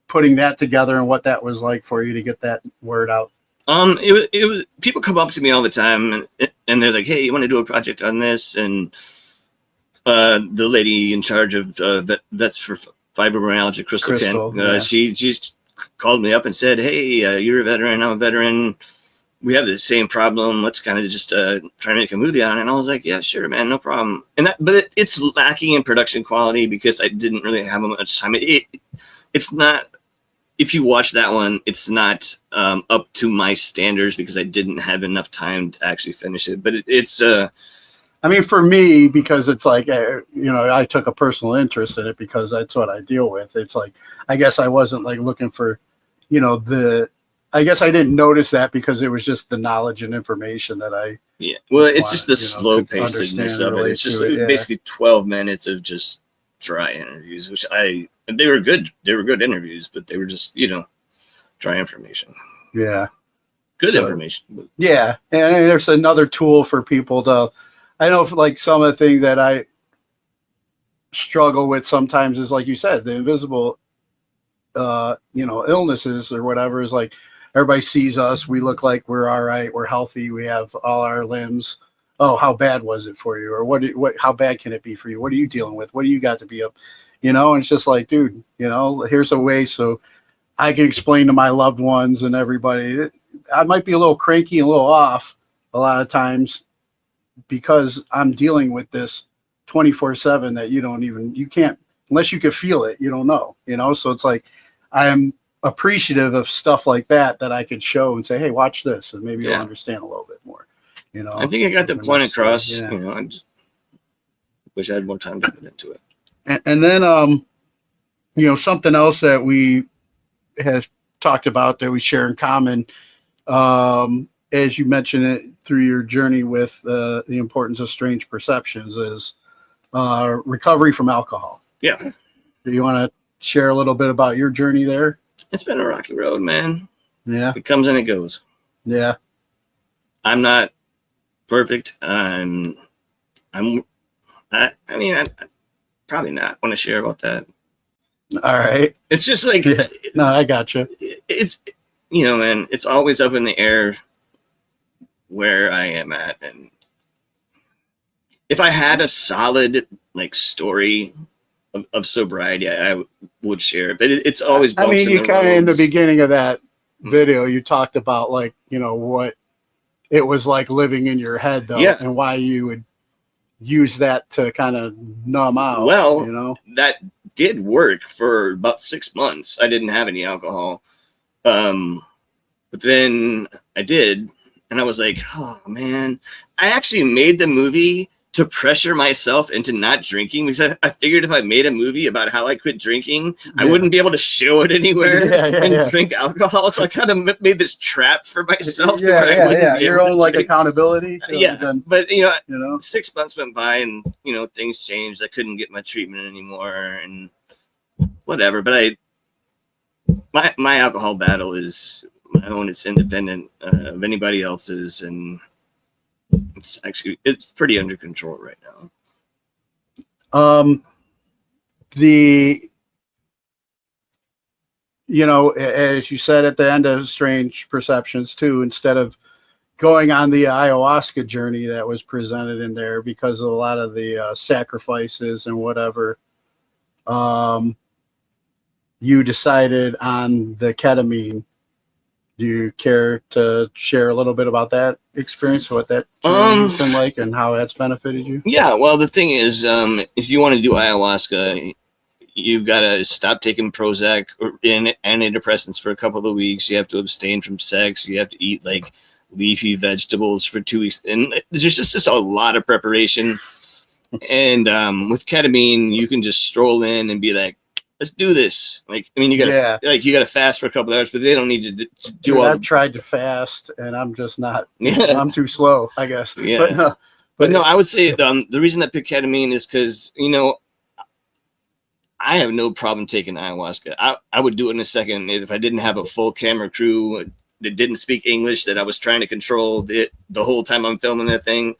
putting that together and what that was like for you to get that word out. It was people come up to me all the time and they're like, hey, you want to do a project on this? And the lady in charge of Vets for Fibromyalgia, Crystal, she called me up and said, hey, you're a veteran, I'm a veteran, we have the same problem, let's kind of just try to make a movie on it. And I was like, yeah, sure, man, no problem. But it's lacking in production quality because I didn't really have much time. It's not, if you watch that one, it's not up to my standards because I didn't have enough time to actually finish it. But it's I mean, for me, because it's like, I took a personal interest in it because that's what I deal with. It's like, I guess I wasn't like looking for, I guess I didn't notice that because it was just the knowledge and information that I. Yeah. Well, it's just the slow pacedness of it. It's just basically 12 minutes of just dry interviews, which they were good. They were good interviews, but they were just, dry information. Yeah. Good information. Yeah. And there's another tool for people to, I know like some of the things that I struggle with sometimes is like you said, the invisible, illnesses or whatever is like everybody sees us. We look like we're all right. We're healthy. We have all our limbs. Oh, how bad was it for you? Or how bad can it be for you? What are you dealing with? What do you got to be up? And it's just like, dude, here's a way so I can explain to my loved ones and everybody. I might be a little cranky and a little off a lot of times, because I'm dealing with this 24/7 that you can't, unless you can feel it, you don't know, so it's like, I'm appreciative of stuff like that I could show and say, hey, watch this. And maybe you'll understand a little bit more, I think I got the point across, I just wish I had more time to get into it. And then, something else that we have talked about that we share in common, as you mentioned it through your journey with the importance of strange perceptions, is recovery from alcohol. Yeah. Do you want to share a little bit about your journey there? It's been a rocky road, man. Yeah. It comes and it goes. Yeah. I'm not perfect. I probably not want to share about that. All right. It's just like, no, I got you. It's, man, it's always up in the air where I am at. And if I had a solid like story of sobriety, I would share it, but it's always, I mean, you kind of, in the beginning of that video, you talked about like, what it was like living in your head though, and why you would use that to kind of numb out. Well, that did work for about 6 months. I didn't have any alcohol. But then I did, and I was like, oh man, I actually made the movie to pressure myself into not drinking, because I figured if I made a movie about how I quit drinking, I wouldn't be able to show it anywhere and drink alcohol. So I kind of made this trap for myself. Your own like accountability. But you know, 6 months went by and things changed. I couldn't get my treatment anymore and whatever. But my alcohol battle is my own. It's independent of anybody else's, and it's pretty under control right now. As you said at the end of Strange Perceptions too, instead of going on the ayahuasca journey that was presented in there because of a lot of the sacrifices and whatever, you decided on the ketamine. Do you care to share a little bit about that experience, what that journey's been like and how that's benefited you? Yeah, well, the thing is, if you want to do ayahuasca, you've got to stop taking Prozac or antidepressants for a couple of weeks. You have to abstain from sex. You have to eat like leafy vegetables for 2 weeks. And there's just a lot of preparation. And with ketamine, you can just stroll in and be like, let's do this. Like, I mean, you gotta fast for a couple of hours, but they don't need to do all. I've tried to fast, and I'm just not. I'm too slow, I guess. Yeah. But no, I would say the reason I picked ketamine is because I have no problem taking ayahuasca. I would do it in a second if I didn't have a full camera crew that didn't speak English that I was trying to control the whole time I'm filming that thing.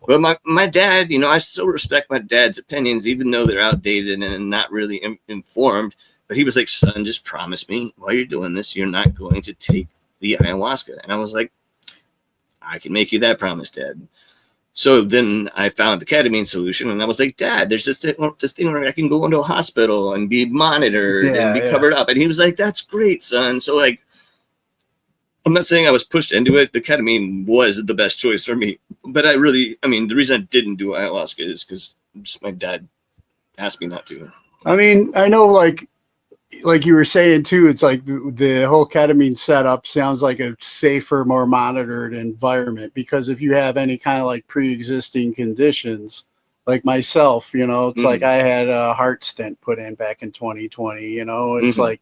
But my dad, I still respect my dad's opinions, even though they're outdated and not really informed. But he was like, son, just promise me while you're doing this, you're not going to take the ayahuasca. And I was like, I can make you that promise, Dad. So then I found the ketamine solution, and I was like, Dad, there's this thing where I can go into a hospital and be monitored and be covered up. And he was like, that's great, son. So like, I'm not saying I was pushed into it. The ketamine was the best choice for me. But the reason I didn't do ayahuasca is because just my dad asked me not to. I mean, I know like you were saying too, it's like the whole ketamine setup sounds like a safer, more monitored environment, because if you have any kind of like pre-existing conditions, like myself, it's like I had a heart stent put in back in 2020, it's like,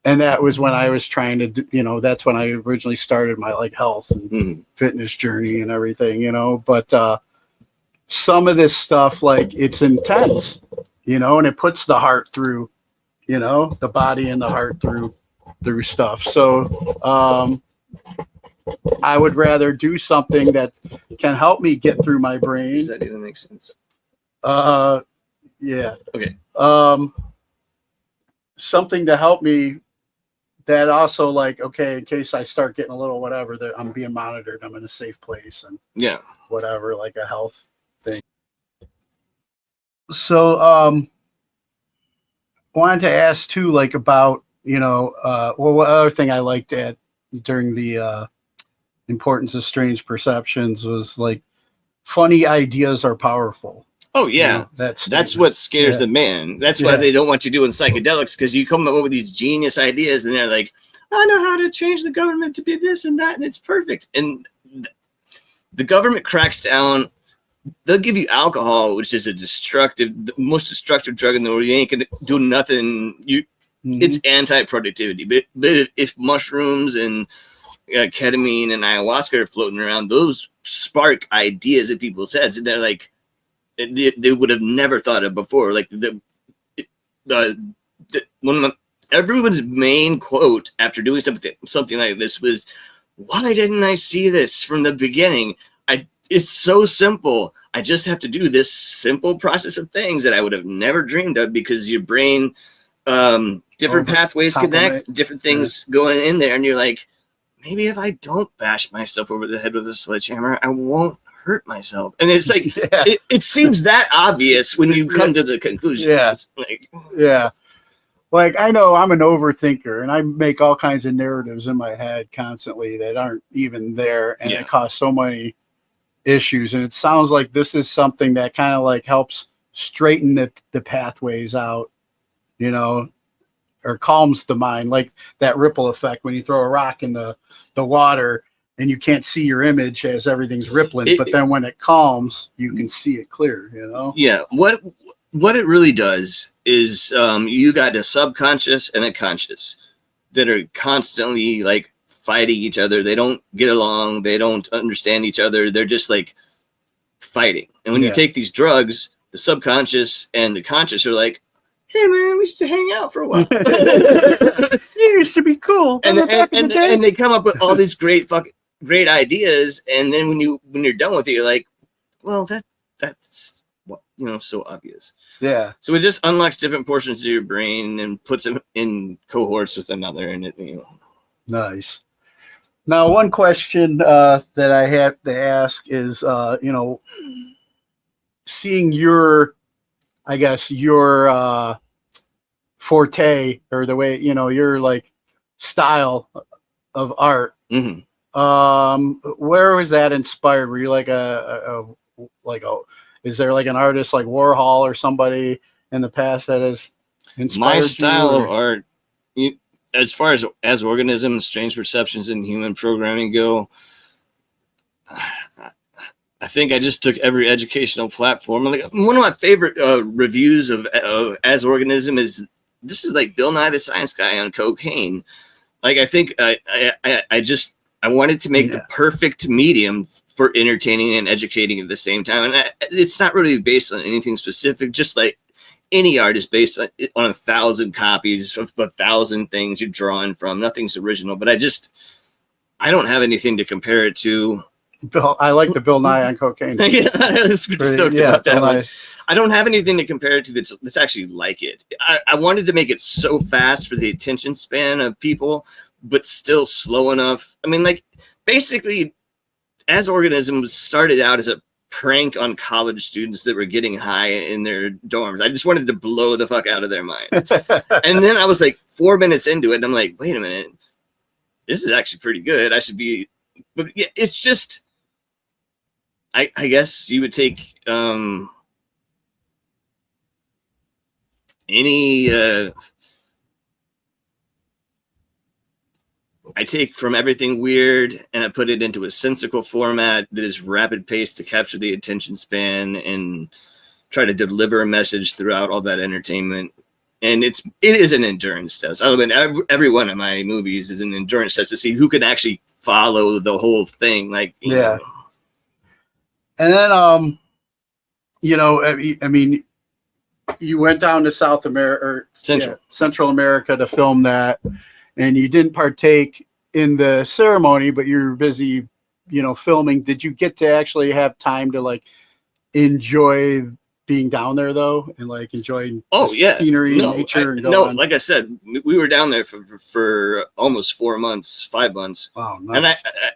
and that was when I was trying to do, that's when I originally started my like health and fitness journey and everything, but some of this stuff, like it's intense, and it puts the heart through, the body and the heart through stuff. So I would rather do something that can help me get through my brain. Does that even make sense? Yeah. Okay. Something to help me that also like, okay, in case I start getting a little whatever, that I'm being monitored, I'm in a safe place and whatever, like a health thing. So wanted to ask too, like about, what other thing I liked at during the Importance of Strange Perceptions was like funny ideas are powerful. Oh yeah, that's what scares the man. That's why they don't want you doing psychedelics, because you come up with these genius ideas, and they're like, I know how to change the government to be this and that, and it's perfect. And the government cracks down. They'll give you alcohol, which is the most destructive drug in the world. You ain't gonna do nothing. It's anti-productivity. But if mushrooms and ketamine and ayahuasca are floating around, those spark ideas that people's heads, and they're like, they would have never thought of before. Like everyone's main quote after doing something like this was, "Why didn't I see this from the beginning? It's so simple. I just have to do this simple process of things that I would have never dreamed of, because your brain, different pathways connect, different things going in there, and you're like, maybe if I don't bash myself over the head with a sledgehammer, I won't hurt myself." And it's like, it seems that obvious when you come to the conclusion. Like, I know I'm an overthinker, and I make all kinds of narratives in my head constantly that aren't even there, and it causes so many issues. And it sounds like this is something that kind of like helps straighten the pathways out, or calms the mind, like that ripple effect when you throw a rock in the water. and you can't see your image as everything's rippling. But then when it calms, you can see it clear, you know? Yeah. What it really does is you got a subconscious and a conscious that are constantly like fighting each other. They don't get along. They don't understand each other. They're just like fighting. And when you take these drugs, the subconscious and the conscious are like, hey man, we should hang out for a while. You used to be cool. And they come up with all these great ideas. And then when you're done with it, you're like, well, that's what, you know, so obvious. Yeah. So it just unlocks different portions of your brain and puts them in cohorts with another. And it, you know. Nice. Now, one question that I have to ask is, you know, seeing your, I guess, your forte, or the way, you know, your like style of art. Mm-hmm. Where was that inspired? Were you like is there like an artist like Warhol or somebody in the past that has inspired my style you, of art? As far as organisms, strange perceptions, and human programming go, I think I just took every educational platform. Like, one of my favorite reviews of As Organism is, this is like Bill Nye the Science Guy on cocaine. Like, I think I wanted to make the perfect medium for entertaining and educating at the same time. And it's not really based on anything specific, just like any art is based on 1,000 copies of 1,000 things you're drawing from. Nothing's original, but I don't have anything to compare it to. Bill, I like the Bill Nye on cocaine. Yeah, I was just stoked about that one. Nice. I don't have anything to compare it to that's actually like it. I wanted to make it so fast for the attention span of people, but still slow enough. I mean, like, basically, As Organisms started out as a prank on college students that were getting high in their dorms. I just wanted to blow the fuck out of their minds. And then I was like 4 minutes into it, and I'm like, wait a minute, this is actually pretty good. I should be, but yeah, it's just, I guess you would take any I take from everything weird and I put it into a sensical format that is rapid paced to capture the attention span and try to deliver a message throughout all that entertainment. And it is an endurance test. I mean, every one of my movies is an endurance test to see who can actually follow the whole thing. Like, you know. And then, you know, I mean, you went down to South America or Central America to film that, and you didn't partake in the ceremony, but you're busy, you know, filming. Did you get to actually have time to like enjoy being down there though, and like enjoying scenery and nature? And like I said, we were down there for almost 4 months, 5 months. Wow, nice. And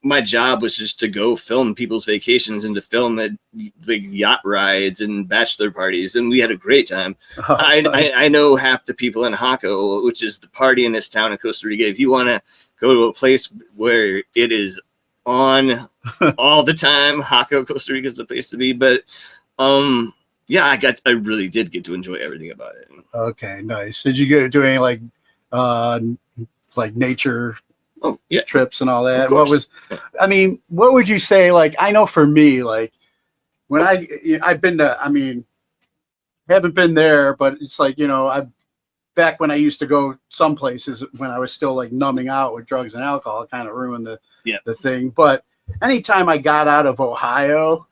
my job was just to go film people's vacations and to film the big yacht rides and bachelor parties, and we had a great time. I know half the people in Jaco, which is the party in this town in Costa Rica. If you want to go to a place where it is on all the time, Jaco, Costa Rica is the place to be. But yeah, I really did get to enjoy everything about it. Okay, nice. Did you get doing like nature trips and all that? What was, I mean, what would you say? Like, I know for me, like when I've been to, I mean, haven't been there, but it's like, you know, back when I used to go some places when I was still like numbing out with drugs and alcohol, it kind of ruined the thing. But anytime I got out of Ohio,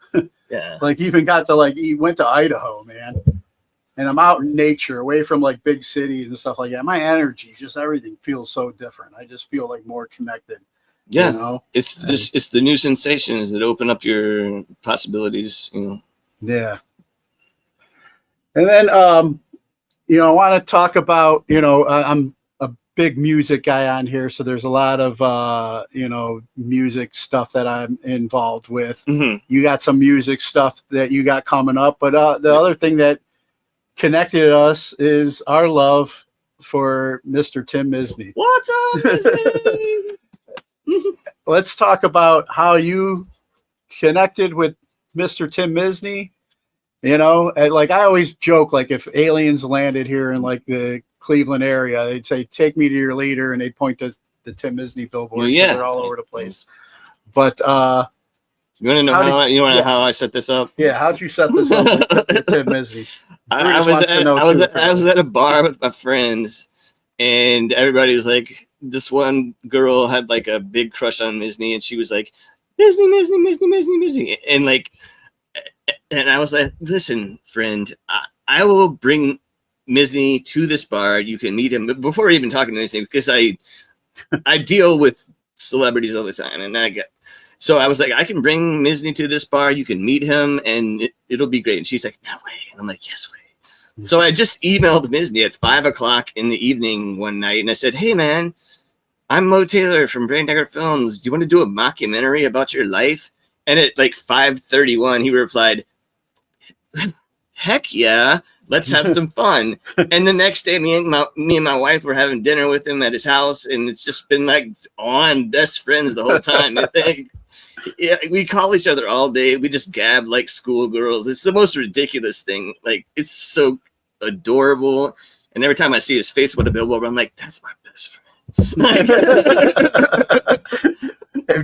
like even got to went to Idaho, man. And I'm out in nature, away from like big cities and stuff like that. My energy, just everything feels so different. I just feel like more connected. Yeah, you know? It's the new sensations that open up your possibilities. You know. Yeah. And then, you know, I want to talk about, you know, I'm a big music guy on here, so there's a lot of, you know, music stuff that I'm involved with. Mm-hmm. You got some music stuff that you got coming up, but the other thing that connected us is our love for Mr. Tim Misny. What's up, Misny? Let's talk about how you connected with Mr. Tim Misny. You know, and like I always joke, like if aliens landed here in like the Cleveland area, they'd say, "Take me to your leader," and they'd point to the Tim Misny billboards. Well, yeah. They're all over the place. But you want to know how I set this up? Yeah, how'd you set this up with Tim Misny? I was at a bar with my friends, and everybody was like, this one girl had like a big crush on Misny, and she was like, Misny, and like, and I was like, listen, friend, I will bring Misny to this bar. You can meet him before even talking to Misny, because I deal with celebrities all the time, and so I was like, I can bring Misny to this bar. You can meet him, and it'll be great. And she's like, no way. And I'm like, yes way. So I just emailed Misny at 5:00 in the evening one night, and I said, hey man, I'm Moe Taylor from Brain Dagger Films. Do you want to do a mockumentary about your life? And at like 5:31, he replied, heck yeah, let's have some fun. And the next day, me and my wife were having dinner with him at his house, and it's just been like on best friends the whole time. Yeah, we call each other all day. We just gab like schoolgirls. It's the most ridiculous thing. Like, it's so adorable. And every time I see his face on a billboard, I'm like, that's my best friend.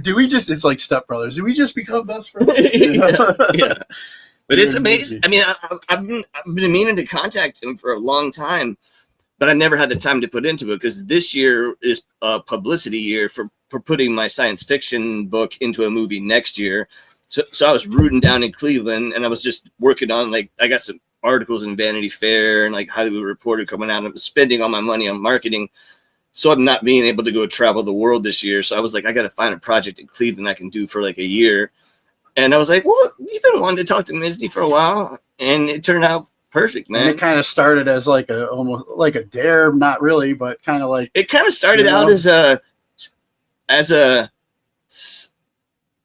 Do we just, it's like Step Brothers, do we just become best friends? Yeah. But it's amazing. I mean, I've been meaning to contact him for a long time, but I never had the time to put into it, because this year is a publicity year for putting my science fiction book into a movie next year. So I was rooting down in Cleveland, and I was just working on, like, I got some articles in Vanity Fair and like Hollywood Reporter coming out. I'm spending all my money on marketing. So I'm not being able to go travel the world this year. So I was like, I got to find a project in Cleveland I can do for like a year. And I was like, well, we've been wanting to talk to Misny for a while, and it turned out perfect, man. And it kind of started as like almost like a dare, not really, but kind of like, it kind of started out as a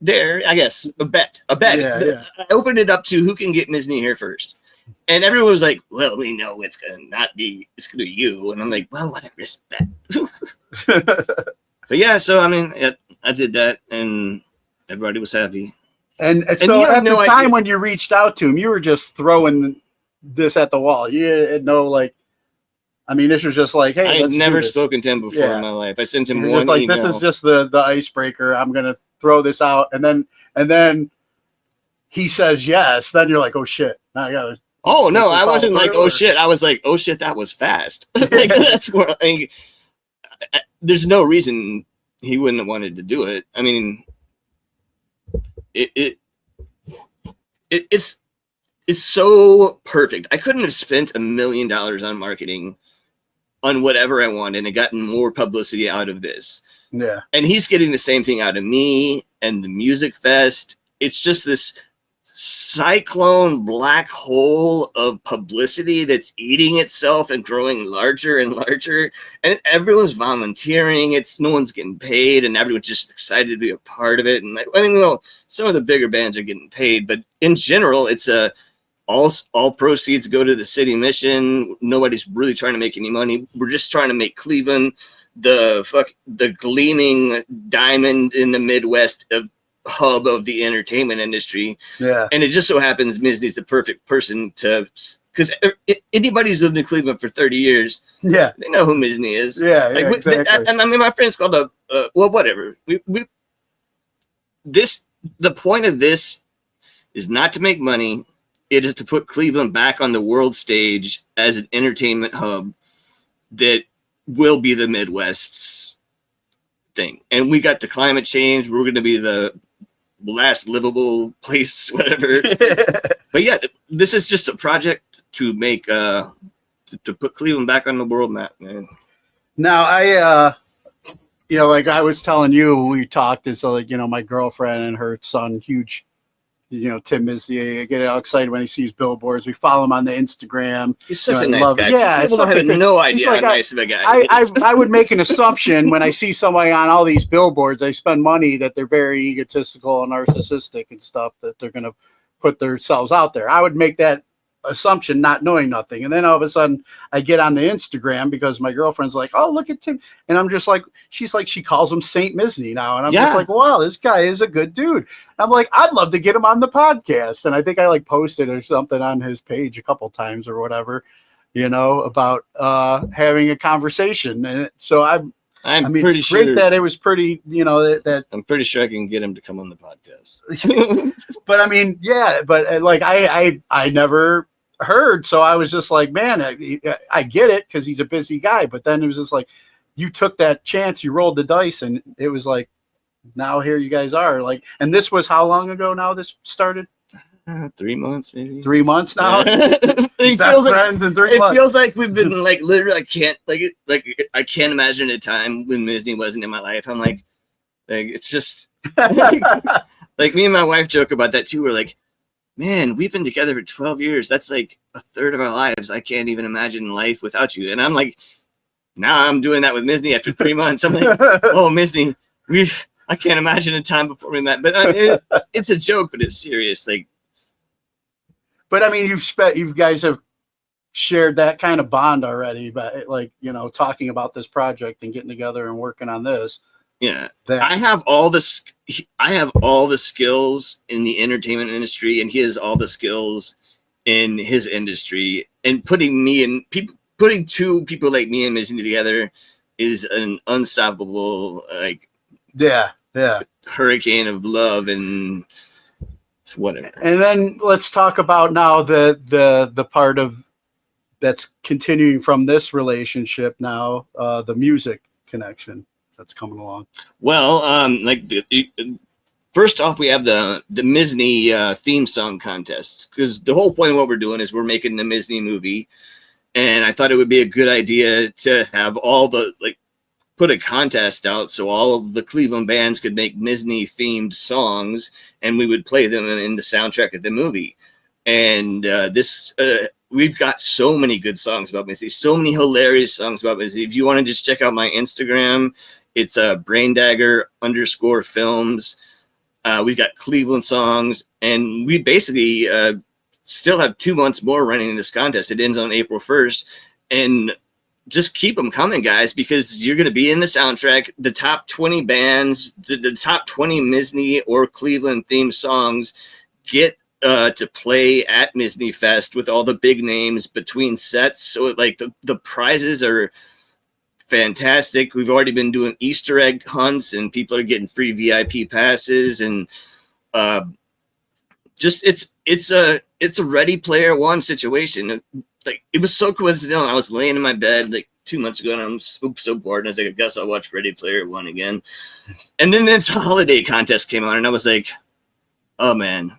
dare, I guess, a bet. Yeah. I opened it up to who can get Misny here first. And everyone was like, well, we know it's going to be you. And I'm like, well, whatever, just bet. But yeah, so I mean, I did that, and everybody was happy. And so at the time when you reached out to him, you were just throwing this at the wall. You had no, like, I mean, this was just like, hey, I had never spoken to him before in my life. I sent him one like, email. This is just the icebreaker. I'm going to throw this out. And then he says yes. Then you're like, oh shit. Now I got to. Oh no, I wasn't like, oh shit. I was like, oh shit, that was fast. Like, that's where there's no reason he wouldn't have wanted to do it. I mean, it's so perfect. I couldn't have spent $1 million on marketing on whatever I wanted and gotten more publicity out of this. Yeah. And he's getting the same thing out of me and the music fest. It's just this cyclone black hole of publicity that's eating itself and growing larger and larger, and everyone's volunteering. No one's getting paid, and everyone's just excited to be a part of it. And like, I mean, well, some of the bigger bands are getting paid, but in general, it's all proceeds go to the city mission. Nobody's really trying to make any money. We're just trying to make Cleveland the gleaming diamond in the Midwest hub of the entertainment industry. Yeah. And it just so happens Misny's the perfect person because anybody who's lived in Cleveland for 30 years, yeah, they know who Misny is. Yeah, exactly. I mean, my friend's called well, whatever. The point of this is not to make money. It is to put Cleveland back on the world stage as an entertainment hub that will be the Midwest's thing. And we got the climate change. We're going to be the last livable place, whatever. But yeah, this is just a project to make to put Cleveland back on the world map, man. Now I like I was telling you when we talked, is like, my girlfriend and her son, huge, Tim Misny, get all excited when he sees billboards. We follow him on the Instagram. He's such a nice guy. Yeah, people have no idea how nice of a guy I would make an assumption when I see somebody on all these billboards, they spend money, that they're very egotistical and narcissistic and stuff, that they're going to put themselves out there. I would make that assumption, not knowing nothing. And then all of a sudden I get on the Instagram because my girlfriend's like, oh, look at Tim. And I'm just like, she calls him Saint Misny now. And I'm just like, wow, this guy is a good dude. I'm like, I'd love to get him on the podcast. And I think I like posted or something on his page a couple times or whatever, about having a conversation. And so I'm I mean, pretty it's great sure that it was pretty, that I'm pretty sure I can get him to come on the podcast. but I mean, yeah, but like I never heard, so I was just like, man, I get it because he's a busy guy, but then it was just like, you took that chance, you rolled the dice, and it was like, now here you guys are, like, and this was how long ago now this started? 3 months, maybe. 3 months now. It Best feels friends in 3 it months. feels like we've been like literally. I can't imagine a time when Misny wasn't in my life. I'm like it's just like me and my wife joke about that too. We're like, man, we've been together for 12 years. That's like a third of our lives. I can't even imagine life without you. And I'm like, now I'm doing that with Misny after 3 months. I'm like, oh, Misny, I can't imagine a time before we met. But it's a joke, but it's serious. Like, but I mean, you guys have shared that kind of bond already, but like, talking about this project and getting together and working on this. Yeah, I have all the skills in the entertainment industry, and he has all the skills in his industry. And putting two people like me and Misny together is an unstoppable hurricane of love and whatever. And then let's talk about now the part of that's continuing from this relationship now, the music connection that's coming along. Well, first off, we have the Misny theme song contest, because the whole point of what we're doing is we're making the Misny movie, and I thought it would be a good idea to have put a contest out so all of the Cleveland bands could make Misny themed songs, and we would play them in the soundtrack of the movie. And we've got so many good songs about Misny, so many hilarious songs about Misny. If you want to just check out my Instagram, it's Brain Dagger _Films. We've got Cleveland songs, and we basically still have 2 months more running this contest. It ends on April 1st, and just keep them coming, guys, because you're going to be in the soundtrack. The top 20 bands, the top 20 Misny or Cleveland themed songs get to play at Misny Fest with all the big names between sets. So the prizes are fantastic. We've already been doing Easter egg hunts, and people are getting free VIP passes, and it's a Ready Player One situation. Like, it was so coincidental. I was laying in my bed 2 months ago, and I'm so bored, and I was like, I guess I'll watch Ready Player One again. And then this holiday contest came on, and I was like, oh man,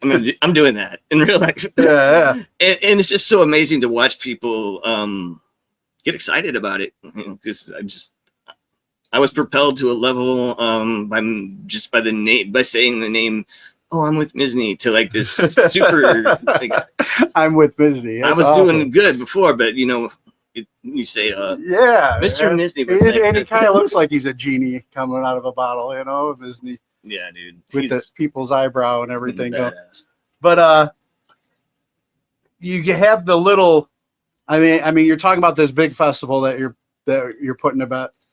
I'm doing that in real life. Yeah. And it's just so amazing to watch people get excited about it, because I was propelled to a level by saying the name. Oh, I'm with Misny, to this super. I'm with Misny. I was doing good before, but you say, yeah, Mr. Misny, and he kind of looks like he's a genie coming out of a bottle, Misny. Yeah, dude, with the people's eyebrow and everything. Badass. But you have the little. I mean, you're talking about this big festival that you're putting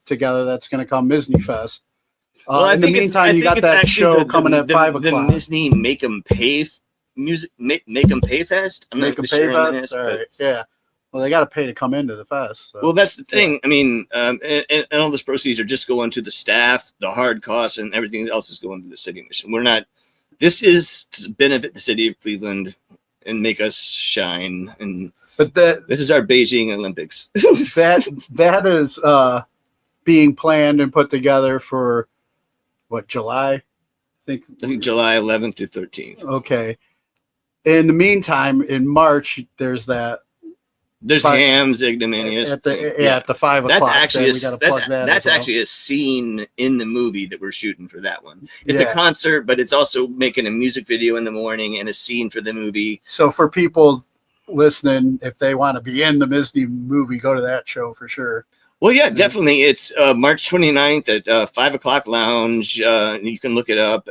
together. That's going to come, Misny Fest. Well, in the meantime, you got that show coming at 5 o'clock. The Misny Make 'em Pay Fest. I'm Make 'em Pay Fest. All right. Yeah. Well, they got to pay to come into the fest. So. Well, that's the thing. I mean, and all those proceeds are just going to the staff, the hard costs, and everything else is going to the city mission. We're not. This is to benefit the city of Cleveland and make us shine. This is our Beijing Olympics. that is being planned and put together for. What, July? I think July 11th to 13th. Okay. In the meantime, in March, there's Hams Ignominious at the 5 o'clock. That's actually a scene in the movie that we're shooting for that one. It's a concert, but it's also making a music video in the morning and a scene for the movie. So for people listening, if they want to be in the Misny movie, go to that show for sure. Well, yeah, definitely. It's March 29th at 5 o'clock lounge. You can look it up.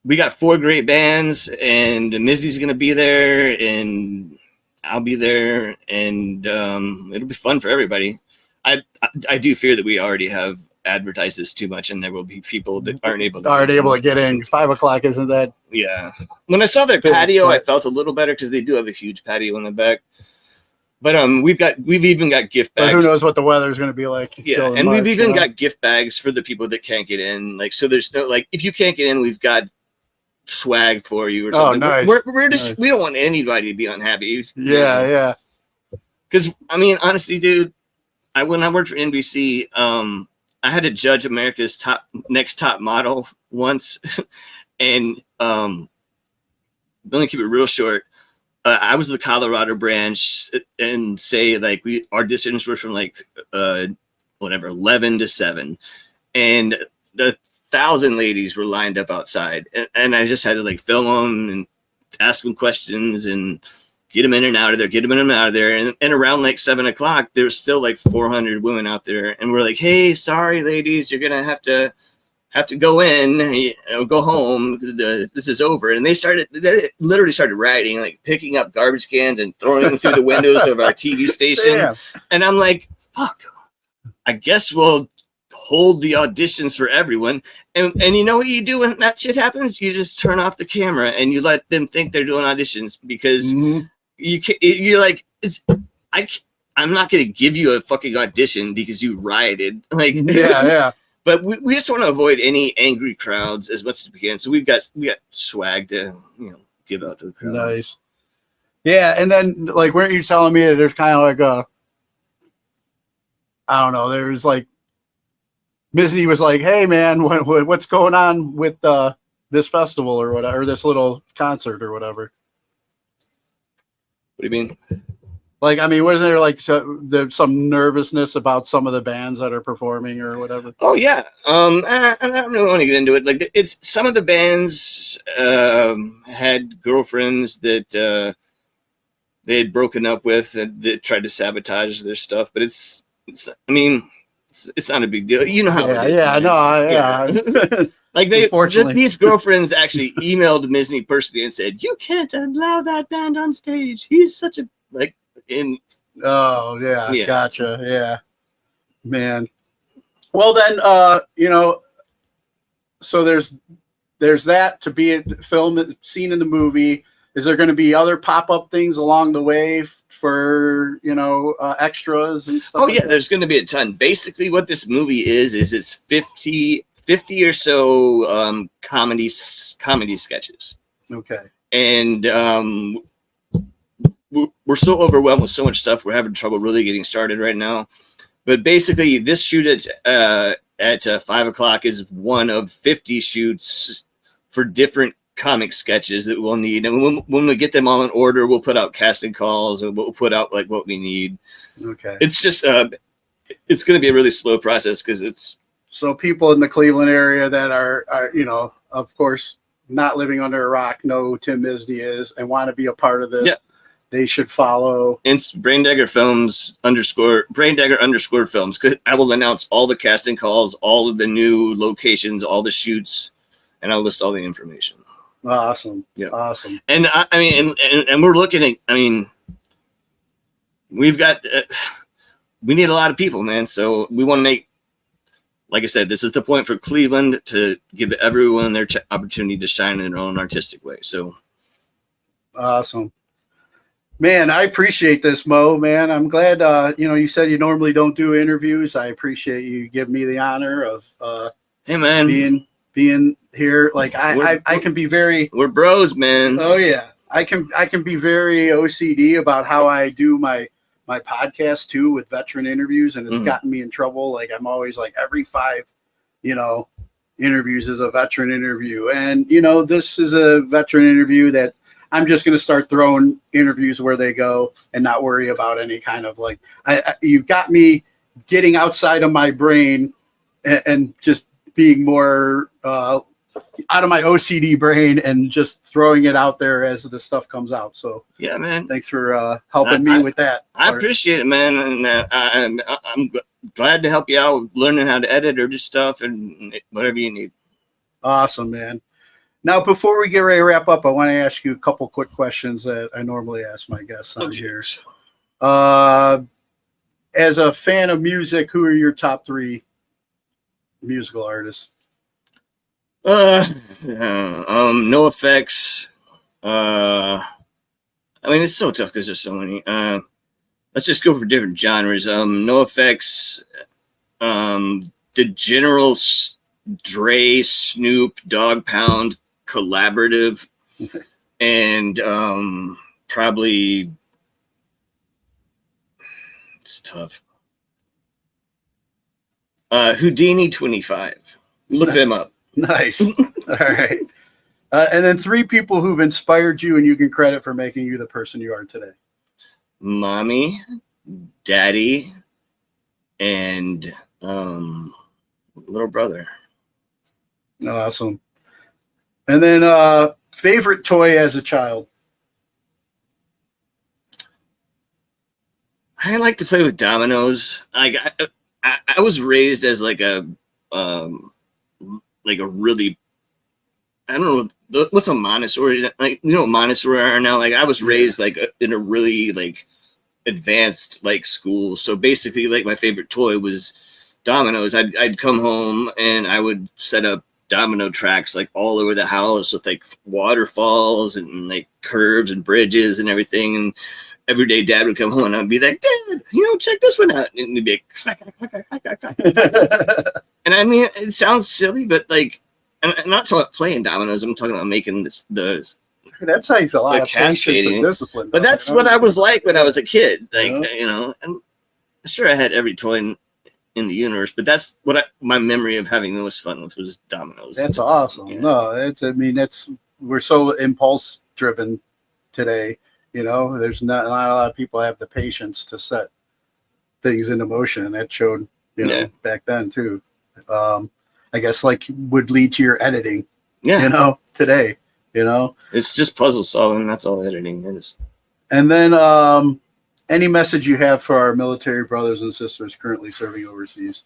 We got 4 great bands, and Misny's going to be there, and I'll be there, and it'll be fun for everybody. I do fear that we already have advertised this too much, and there will be people that aren't able to get in. 5 o'clock, isn't that? Yeah. When I saw their patio, I felt a little better, because they do have a huge patio in the back. But we've even got gift But bags. who knows what the weather's going to be like? Yeah, still in and March, we've even you know? got gift bags for the people that can't get in. Like, so there's no, like, if you can't get in, we've got swag for you or something. Oh, nice. We're just Nice. we don't want anybody to be unhappy. Yeah. Because I mean, honestly, dude, when I worked for NBC, I had to judge America's next top model once, and let me keep it real short. I was the Colorado branch, and say like our distance was from like 11 to 7, and the 1,000 ladies were lined up outside, and I just had to like film them and ask them questions and get them in and out of there, and around like 7 o'clock, there was still like 400 women out there, and we're like, hey, sorry, ladies, you're gonna have to go in, go home. This is over. And they literally started rioting, like picking up garbage cans and throwing them through the windows of our TV station. Damn. And I'm like, fuck, I guess we'll hold the auditions for everyone. And you know what you do when that shit happens? You just turn off the camera and you let them think they're doing auditions, because you're like, I'm not going to give you a fucking audition because you rioted. Like, yeah. But we just want to avoid any angry crowds as much as we can. So we got swag to give out to the crowd. Nice. Yeah, and then like, weren't you telling me that there's kind of like I don't know, there's like Misny was like, hey man, what's going on with this festival or whatever, or this little concert or whatever? What do you mean? Like, I mean, wasn't there like some nervousness about some of the bands that are performing or whatever? Oh yeah. I don't really want to get into it. Like, it's some of the bands had girlfriends that they had broken up with and that tried to sabotage their stuff. But it's not a big deal. You know how it is. Yeah, no, Like these girlfriends actually emailed Misny personally and said, "You can't allow that band on stage. He's such a like." Yeah. Gotcha. Yeah, man. Well then, so there's that to be seen in the movie. Is there going to be other pop-up things along the way for extras and stuff? Oh yeah, there's going to be a ton. Basically, what this movie is it's 50 or so comedy sketches. Okay. And we're so overwhelmed with so much stuff, we're having trouble really getting started right now. But basically, this shoot at 5 o'clock is one of 50 shoots for different comic sketches that we'll need. And when we get them all in order, we'll put out casting calls and we'll put out like what we need. Okay. It's just it's going to be a really slow process because it's so people in the Cleveland area that are of course not living under a rock know who Tim Misny is and want to be a part of this. Yeah. They should follow. It's Brain Dagger Films Brain Dagger _films. I will announce all the casting calls, all of the new locations, all the shoots, and I'll list all the information. Awesome. Yeah. Awesome. And I mean, and we're looking at, I mean, we've got, we need a lot of people, man. So we want to make, like I said, this is the point for Cleveland to give everyone their opportunity to shine in their own artistic way. So. Awesome. Man, I appreciate this, Mo, man. I'm glad, you said you normally don't do interviews. I appreciate you giving me the honor of hey, man, being here. Like I can be very, we're bros, man. Oh yeah. I can be very OCD about how I do my podcast too with veteran interviews, and it's gotten me in trouble. Like I'm always like every 5, interviews is a veteran interview. And, this is a veteran interview that I'm just going to start throwing interviews where they go and not worry about any kind of like, you've got me getting outside of my brain and just being more out of my OCD brain and just throwing it out there as the stuff comes out. So yeah, man, thanks for helping me with that. I appreciate it, man. And I'm glad to help you out learning how to edit or just stuff and whatever you need. Awesome, man. Now, before we get ready to wrap up, I want to ask you a couple quick questions that I normally ask my guests on here. As a fan of music, who are your top 3 musical artists? No Effects. I mean, it's so tough because there's so many. let's just go for different genres. No Effects, the General Dre, Snoop, Dog Pound collaborative, and probably it's tough. Houdini 25. Look them up. Nice. All right. And then 3 people who've inspired you and you can credit for making you the person you are today. Mommy, Daddy, and little brother. Awesome. And then favorite toy as a child. I like to play with dominoes. Like I was raised as like a really, I don't know what's a Montessori, like, you know what Montessori are now. Like I was raised like in a really like advanced like school. So basically, like my favorite toy was dominoes. I'd come home and I would set up domino tracks like all over the house with like waterfalls and like curves and bridges and everything. And every day Dad would come home and I'd be like, Dad, check this one out. And he'd be like, clack, clack, clack, clack, clack, clack. And I mean, it sounds silly, but like, I'm not talking about playing dominoes. I'm talking about making the that takes a lot of patience and discipline. But that's what I was like when I was a kid. Like, and sure I had every toy in the universe, but that's what my memory of having the most fun with was dominoes. That's awesome. Yeah. No, we're so impulse driven today. There's not a lot of people have the patience to set things into motion, and that showed, back then too. I guess like would lead to your editing. Yeah. Today. It's just puzzle solving. That's all editing is. And then any message you have for our military brothers and sisters currently serving overseas?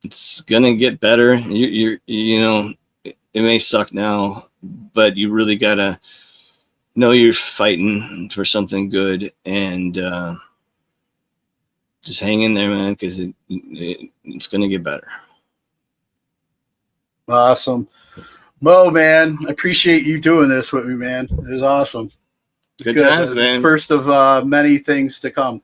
It's gonna get better. It may suck now, but you really gotta know you're fighting for something good, and just hang in there, man, because it's gonna get better. Awesome. Mo, man, I appreciate you doing this with me, man. It was awesome. Good times, man. First of many things to come.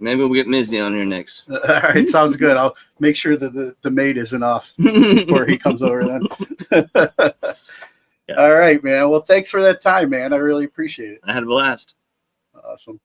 Maybe we'll get Misny on here next. All right, sounds good. I'll make sure that the maid isn't off before he comes over then. Yeah. All right, man. Well, thanks for that time, man. I really appreciate it. I had a blast. Awesome.